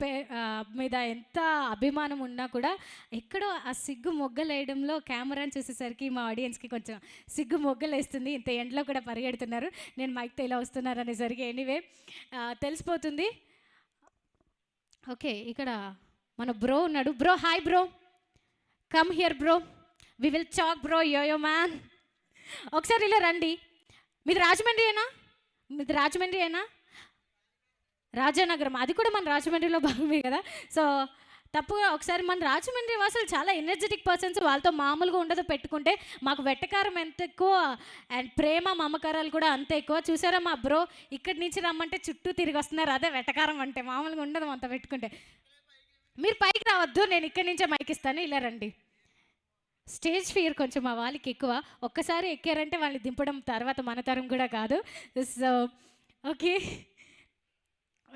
మీద ఎంత అభిమానం ఉన్నా కూడా ఎక్కడో ఆ సిగ్గు మొగ్గలేయడంలో కెమెరాని చూసేసరికి మా ఆడియన్స్కి కొంచెం సిగ్గు మొగ్గలేస్తుంది. ఇంత ఎండలో కూడా పరిగెడుతున్నారు, నేను మైక్తో ఇలా వస్తున్నారు అనేసరికి. ఎనీవే తెలిసిపోతుంది. ఓకే, ఇక్కడ మన బ్రో ఉన్నాడు. Bro hi bro, come here bro, we will talk bro. Yo man, ఒకసారి ఇలా రండి. మీది రాజమండ్రి అయినా రాజానగరం, అది కూడా మన రాజమండ్రిలో భాగమే కదా. సో తప్పుగా ఒకసారి మన రాజమండ్రి వాసులు చాలా ఎనర్జెటిక్ పర్సన్స్, వాళ్ళతో మామూలుగా ఉండదు. పెట్టుకుంటే మాకు వెట్టకారం ఎంత ఎక్కువ అండ్ ప్రేమ మమకారాలు కూడా అంతే ఎక్కువ. చూసారా మా బ్రో ఇక్కడి నుంచి రమ్మంటే చుట్టూ తిరిగి వస్తున్నారు, అదే వెట్టకారం అంటే. మామూలుగా ఉండదు అంత పెట్టుకుంటే. మీరు పైకి రావద్దు, నేను ఇక్కడి నుంచే మైక్ ఇస్తాను, ఇలా రండి. స్టేజ్ ఫియర్ కొంచెం మా వాళ్ళకి ఎక్కువ. ఒక్కసారి ఎక్కారంటే వాళ్ళని దింపడం తర్వాత మన తరం కూడా కాదు. సో ఓకే,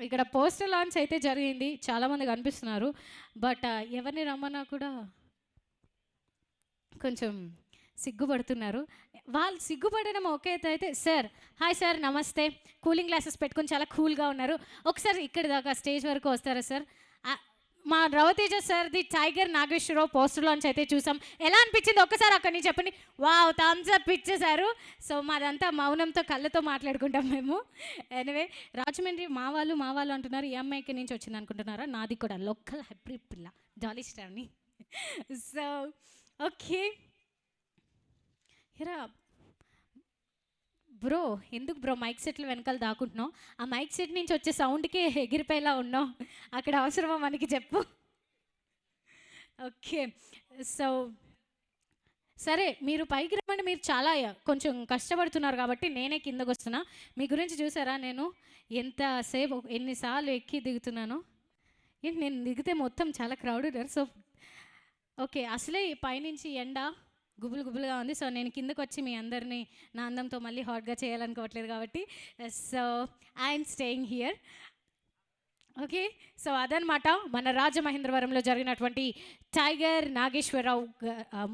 ఇక్కడ పోస్టర్ లాంచ్ అయితే జరిగింది, చాలామంది కనిపిస్తున్నారు. బట్ ఎవరిని రమ్మన్నా కూడా కొంచెం సిగ్గుపడుతున్నారు. వాళ్ళు సిగ్గుపడడం ఓకే అయితే. సార్ హాయ్ సార్, నమస్తే. కూలింగ్ గ్లాసెస్ పెట్టుకొని చాలా కూల్గా ఉన్నారు. ఒకసారి ఇక్కడి దాకా స్టేజ్ వరకు వస్తారా సార్? మా రవితేజ సార్ది టైగర్ నాగేశ్వరరావు పోస్టర్ లాంచ్ అయితే చూసాం, ఎలా అనిపించింది ఒక్కసారి అక్కడి నుంచి చెప్పండి. వావ్, థమ్స్ అప్ ఇచ్చేశారు. సో మాదంతా మౌనంతో కళ్ళతో మాట్లాడుకుంటాం మేము. ఎనివే రాజమండ్రి మా వాళ్ళు అంటున్నారు. ఈ అమ్మాయి ఇక్కడి నుంచి వచ్చింది అనుకుంటున్నారా? నాది కూడా లోకల్ హైబ్రిడ్ పిల్ల, డాలీ స్టార్ని. సో ఓకే, ఇరా బ్రో, ఎందుకు బ్రో మైక్ సెట్లు వెనకాల దాక్కుంటున్నావు? ఆ మైక్ సెట్ నుంచి వచ్చే సౌండ్కి ఎగిరిపోయేలా ఉన్నావు, అక్కడ అవసరమా మనకి చెప్పు. ఓకే, సో సరే మీరు పైకి రమ్మంటే మీరు చాలా కొంచెం కష్టపడుతున్నారు కాబట్టి నేనే కిందకు వస్తున్నా. మీ గురించి చూసారా నేను ఎంతసేపు ఎన్నిసార్లు ఎక్కి దిగుతున్నాను. ఏంటి నేను దిగితే మొత్తం చాలా క్రౌడ్ ఉన్నారు. సో ఓకే, అసలే పైనుంచి ఎండ గుబులుగా ఉంది. సో నేను కిందకు వచ్చి మీ అందరినీ నా అందంతో మళ్ళీ హాట్గా చేయాలనుకోవట్లేదు కాబట్టి so I'm staying here. Okay, so అదనమాట మన రాజమహేంద్రవరంలో జరిగినటువంటి tiger Nageswara Rao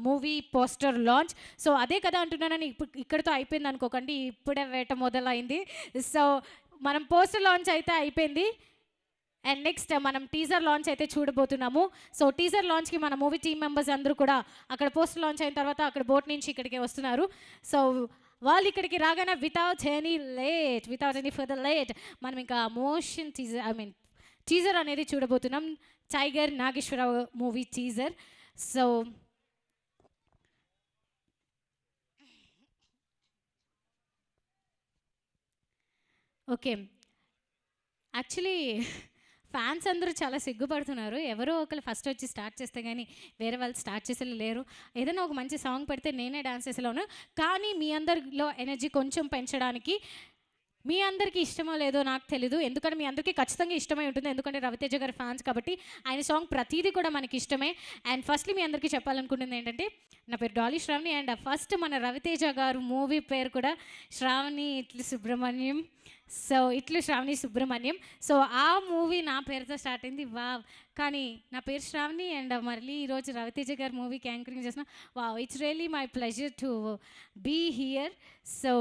movie poster launch. So అదే కదా అంటున్నానని ఇక్కడితో అయిపోయింది అనుకోకండి, ఇప్పుడే వేట మొదలైంది. సో మనం పోస్టర్ లాంచ్ అయితే అయిపోయింది, అండ్ నెక్స్ట్ మనం టీజర్ లాంచ్ అయితే చూడబోతున్నాము. సో టీజర్ లాంచ్కి మన మూవీ టీమ్ మెంబర్స్ అందరూ కూడా అక్కడ పోస్టర్ లాంచ్ అయిన తర్వాత అక్కడ బోట్ నుంచి ఇక్కడికి వస్తున్నారు. సో వాళ్ళు ఇక్కడికి రాగానే వితౌట్ ఎనీ ఫర్దర్ లేట్ మనం ఇంకా మోషన్ టీజర్ అనేది చూడబోతున్నాం. Tiger Nageswara Rao movie teaser. So okay, actually fans అందరూ చాలా సిగ్గుపడుతున్నారు. ఎవరో ఒకరు ఫస్ట్ వచ్చి స్టార్ట్ చేస్తే కానీ వేరే వాళ్ళు స్టార్ట్ చేసేలా లేరు. ఏదైనా ఒక మంచి సాంగ్ పెడితే నేనే డాన్స్ చేసేలాను. కానీ మీ అందరిలో ఎనర్జీ కొంచెం పెంచడానికి, మీ అందరికీ ఇష్టమో లేదో నాకు తెలీదు, ఎందుకంటే మీ అందరికీ ఖచ్చితంగా ఇష్టమై ఉంటుంది, ఎందుకంటే రవితేజ గారి ఫ్యాన్స్ కాబట్టి ఆయన సాంగ్ ప్రతిదీ కూడా మనకి ఇష్టమే. అండ్ ఫస్ట్లీ మీ అందరికీ చెప్పాలనుకుంటుంది ఏంటంటే నా పేరు డాలీ శ్రావణి, అండ్ ఫస్ట్ మన రవితేజ గారు మూవీ పేరు కూడా శ్రావణి ఇట్లు సుబ్రహ్మణ్యం. సో ఇట్లు శ్రావణి సుబ్రహ్మణ్యం. సో ఆ మూవీ నా పేరుతో స్టార్ట్ అయింది. వావ్, కానీ నా పేరు శ్రావణి అండ్ మళ్ళీ ఈరోజు రవితేజ గారు మూవీకి యాంకరింగ్ చేసిన. Wow, it's really my pleasure to be here. So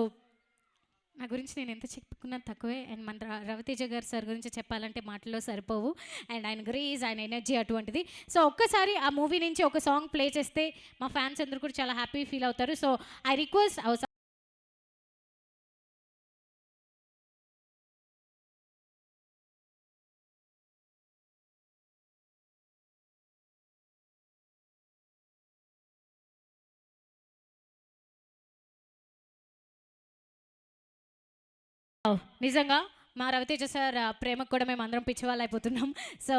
నా గురించి నేను ఎంత చెప్పుకున్నా తక్కువే. అండ్ మన రవితేజ గారు సార్ గురించి చెప్పాలంటే మాటల్లో సరిపోవు. అండ్ ఆయన గ్రేజ్, ఆయన ఎనర్జీ అటువంటిది. సో ఒక్కసారి ఆ మూవీ నుంచి ఒక సాంగ్ ప్లే చేస్తే మా ఫ్యాన్స్ అందరూ కూడా చాలా హ్యాపీ ఫీల్ అవుతారు. సో ఐ రిక్వెస్ట్ నిజంగా మా రవితేజ సార్ ప్రేమకు కూడా మేము అందరం పిచ్చి వాళ్ళు అయిపోతున్నాం. సో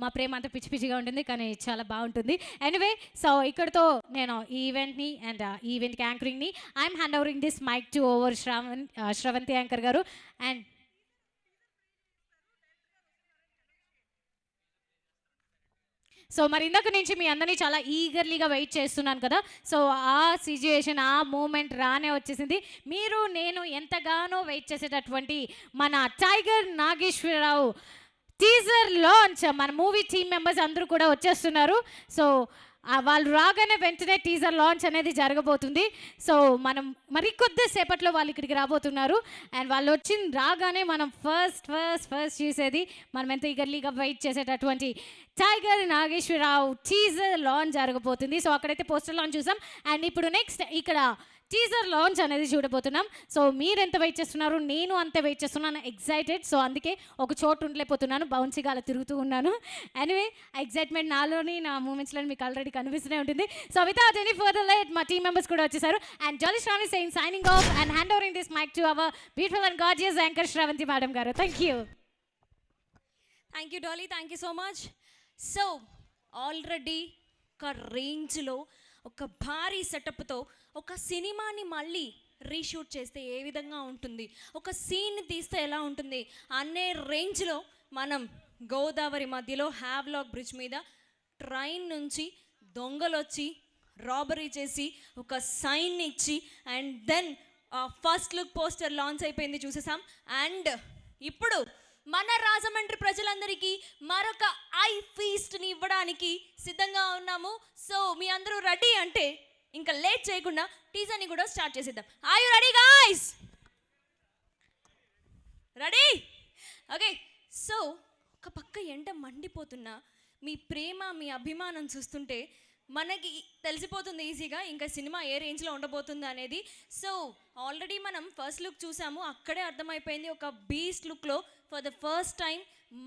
మా ప్రేమ అంతా పిచ్చి పిచ్చిగా ఉంటుంది, కానీ చాలా బాగుంటుంది. ఎనీవే, సో ఇక్కడతో నేను ఈ ఈవెంట్ని అండ్ ఈ ఈవెంట్కి యాంకరింగ్ని I'm hand overing this mic to over Sravanthi anchor garu. And so మరి ఇందాక నుంచి మీ అందరినీ చాలా ఈగర్లీగా వెయిట్ చేస్తున్నాను కదా. సో ఆ సిచ్యుయేషన్, ఆ మూమెంట్ రానే వచ్చేసింది. మీరు నేను ఎంతగానో వెయిట్ చేసేటటువంటి మన టైగర్ నాగేశ్వరరావు టీజర్ లాంచ్, మన మూవీ టీమ్ మెంబర్స్ అందరూ కూడా వచ్చేస్తున్నారు. సో వాళ్ళు రాగానే వెంటనే టీజర్ లాంచ్ అనేది జరగబోతుంది. సో మనం మరికొద్ది సేపట్లో వాళ్ళు ఇక్కడికి రాబోతున్నారు. అండ్ వాళ్ళు రాగానే మనం ఫస్ట్ చూసేది మనం ఎంత ఈగర్లీగా వెయిట్ చేసేటటువంటి టైగర్ నాగేశ్వరరావు టీజర్ లాంచ్ జరగబోతుంది. సో అక్కడైతే పోస్టర్ లాంచ్ చూసాం. అండ్ ఇప్పుడు నెక్స్ట్ ఇక్కడ టీజర్ లాంచ్ అనేది చూడబోతున్నాం. సో మీరు ఎంత వెయిట్ చేస్తున్నారు, నేను అంతే వెయిట్ చేస్తున్నాను, ఎక్సైటెడ్. సో అందుకే ఒక చోటు ఉండలేకపోతున్నాను, బౌన్సీగా అలా తిరుగుతూ ఉన్నాను. ఎనీవే ఎక్సైట్మెంట్ నాలోని నా మూమెంట్స్లో మీకు ఆల్రెడీ కనిపిస్తూనే ఉంటుంది. So without any further late మా టీమ్ మెంబర్స్ కూడా వచ్చేసారు. And Jolly Shravani saying signing off and hand overing this mic to our beautiful and gorgeous anchor Sravanthi madam garu. Thank you Dolly, thank you so much. So already ఒక రేంజ్లో ఒక భారీ సెటప్తో ఒక సినిమాని మళ్ళీ రీషూట్ చేస్తే ఏ విధంగా ఉంటుంది, ఒక సీన్ని తీస్తే ఎలా ఉంటుంది అనే రేంజ్లో మనం గోదావరి మధ్యలో హ్యావ్లాక్ బ్రిడ్జ్ మీద ట్రైన్ నుంచి దొంగలు వచ్చి రాబరీ చేసి ఒక సైన్ ఇచ్చి and then first look poster launch అయిపోయింది, చూసేసాం. అండ్ ఇప్పుడు మన రాజమండ్రి ప్రజలందరికీ మరొక ఐ ఫీస్ట్ని ఇవ్వడానికి సిద్ధంగా ఉన్నాము. సో మీ అందరూ రెడీ అంటే ఇంకా లేట్ చేయకుండా టీజర్ని కూడా స్టార్ట్ చేసేద్దాం. Are you ready guys? Ready? Okay. So ఒక పక్క ఎండ మండిపోతున్నా మీ ప్రేమ మీ అభిమానం చూస్తుంటే మనకి తెలిసిపోతుంది ఈజీగా ఇంకా సినిమా ఏ రేంజ్లో ఉండబోతుంది అనేది. సో ఆల్రెడీ మనం ఫస్ట్ లుక్ చూసాము, అక్కడే అర్థమైపోయింది. ఒక బీస్ట్ లుక్లో ఫర్ ద ఫస్ట్ టైం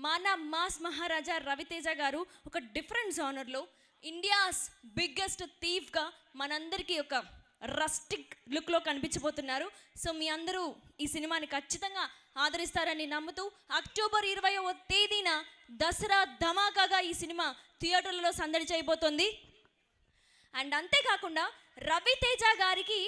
మన మాస్ మహారాజా రవితేజ గారు ఒక డిఫరెంట్ జానర్లో ఇండియాస్ బిగ్గెస్ట్ థీఫ్గా మనందరికీ ఒక రస్టిక్ లుక్లో కనిపించబోతున్నారు. సో మీ అందరూ ఈ సినిమాని ఖచ్చితంగా ఆదరిస్తారని నమ్ముతూ అక్టోబర్ 20వ తేదీన దసరా ధమాకాగా ఈ సినిమా థియేటర్లలో సందడి చేయబోతోంది. అండ్ అంతేకాకుండా రవితేజ గారికి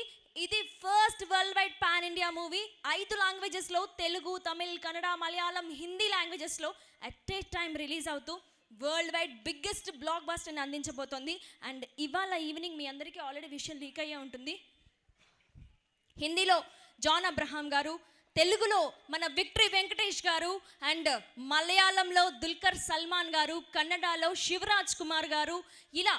ఇది first world wide pan India movie. 5 లాంగ్వేజెస్లో తెలుగు, తమిళ్, కన్నడ, మలయాళం, హిందీ లాంగ్వేజెస్లో అట్ ఏ టైం రిలీజ్ అవుతూ వరల్డ్ వైడ్ బిగ్గెస్ట్ బ్లాక్ బస్టర్ని అందించబోతోంది. అండ్ ఇవాళ ఈవినింగ్ మీ అందరికీ ఆల్రెడీ విషయం లీక్ అయ్యే ఉంటుంది. హిందీలో జాన్ అబ్రహాం గారు, తెలుగులో మన విక్టరీ వెంకటేష్ గారు, అండ్ మలయాళంలో దుల్కర్ సల్మాన్ గారు, కన్నడలో శివరాజ్ కుమార్ గారు, ఇలా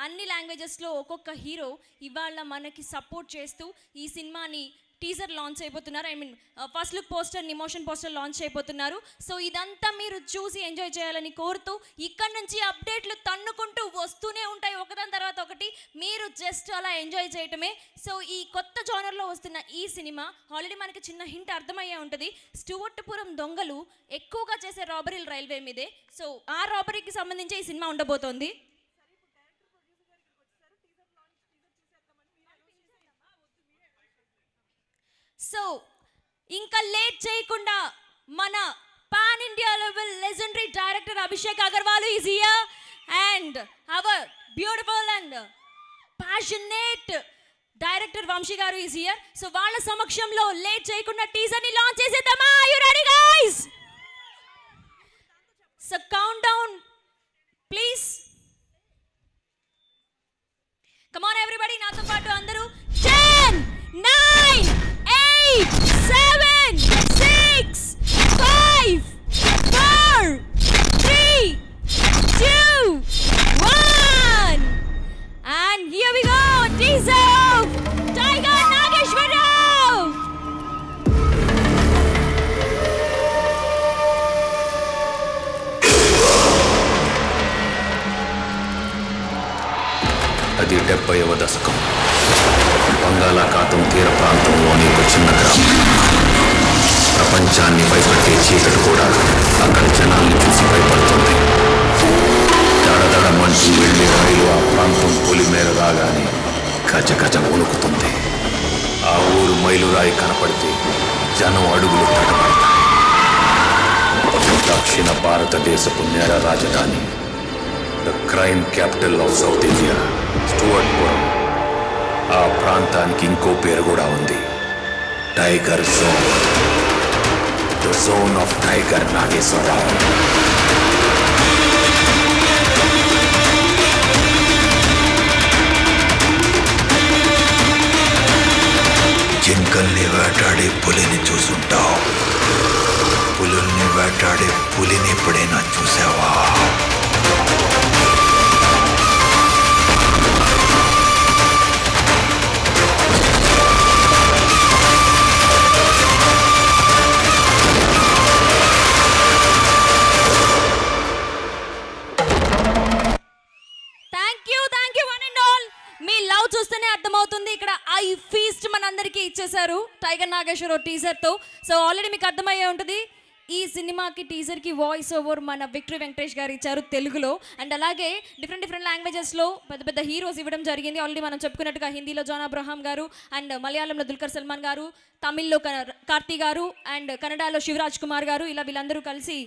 అన్ని లాంగ్వేజెస్లో ఒక్కొక్క హీరో ఇవాళ మనకి సపోర్ట్ చేస్తూ ఈ సినిమాని టీజర్ లాంచ్ అయిపోతున్నారు. ఐ మీన్ ఫస్ట్ లుక్ పోస్టర్ని, మోషన్ పోస్టర్ లాంచ్ అయిపోతున్నారు. సో ఇదంతా మీరు చూసి ఎంజాయ్ చేయాలని కోరుతూ ఇక్కడ నుంచి అప్డేట్లు తన్నుకుంటూ వస్తూనే ఉంటాయి ఒకదాని తర్వాత ఒకటి, మీరు జస్ట్ అలా ఎంజాయ్ చేయటమే. సో ఈ కొత్త జానర్లో వస్తున్న ఈ సినిమా ఆల్రెడీ మనకి చిన్న హింట్ అర్థమయ్యే ఉంటుంది. స్టూవర్ట్పురం దొంగలు ఎక్కువగా చేసే రాబరీలు రైల్వే మీదే. సో ఆ రాబరీకి సంబంధించి ఈ సినిమా ఉండబోతోంది. సో ఇంకా లేట్ చేయకుండా మన pan India level legendary director Abhishek Agarwal is here and our beautiful and passionate director Vamsi garu is here. So వాళ్ళ సమక్షంలో లేట్ చేయకుండా టీజర్ని లాంచ్ చేసేద్దామా? Are you ready guys? So count down please. Come on everybody, నాతో పాటు అందరూ 10 9 8 7 6 5 4 3 2 1 and here we go, teaser of Tiger Nageshwarrao. అది 70వ దశకం. బంగాళాఖాతం తీర ప్రాంతంలోని ఒక చిన్న గ్రామం. ప్రపంచాన్ని భయపెట్టే చీకటి కూడా అక్కడి జనాల్ని చూసి భయపడుతుంది. దడదడమంటూ వెళ్ళే రైలు ఆ ప్రాంతం పొలిమేర రాగానే గజగజ వణుకుతుంది. ఆ ఊరు మైలురాయి కనపడితే జనం అడుగులు తడబడతాయి. దక్షిణ భారతదేశపు నేర రాజధాని, the crime capital of south India, Stuartpuram. ఆ ప్రాంతానికి ఇంకో పేరు కూడా ఉంది, tiger zone, the zone of tiger Nageswara Rao. జింకల్ని వేటాడే పులిని చూసుంటావు, పులుల్ని వేటాడే పులిని ఎప్పుడైనా చూసావా? నాగేశ్వరరావు టీజర్తో. సో ఆల్రెడీ మీకు అర్థమయ్యే ఉంటుంది ఈ సినిమాకి టీజర్కి వాయిస్ ఓవర్ మన విక్టరీ వెంకటేష్ గారు ఇచ్చారు తెలుగులో. అండ్ అలాగే డిఫరెంట్ లాంగ్వేజెస్లో పెద్ద పెద్ద హీరోస్ ఇవ్వడం జరిగింది. ఆల్రెడీ మనం చెప్పుకున్నట్టుగా హిందీలో జాన్ అబ్రహాం గారు, అండ్ మలయాళంలో దుల్కర్ సల్మాన్ గారు, తమిళ్లో కార్తీ గారు, అండ్ కన్నడలో శివరాజ్ కుమార్ గారు, ఇలా వీళ్ళందరూ కలిసి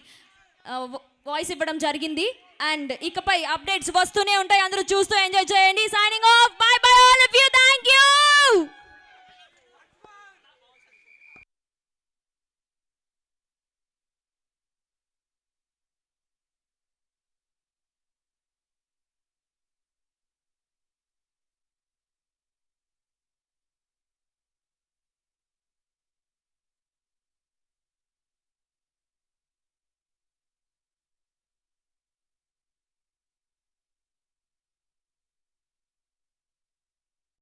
వాయిస్ ఇవ్వడం జరిగింది. అండ్ ఇకపై అప్డేట్స్ వస్తూనే ఉంటాయి, అందరూ చూస్తూ ఎంజాయ్ చేయండి. Signing off, by by all.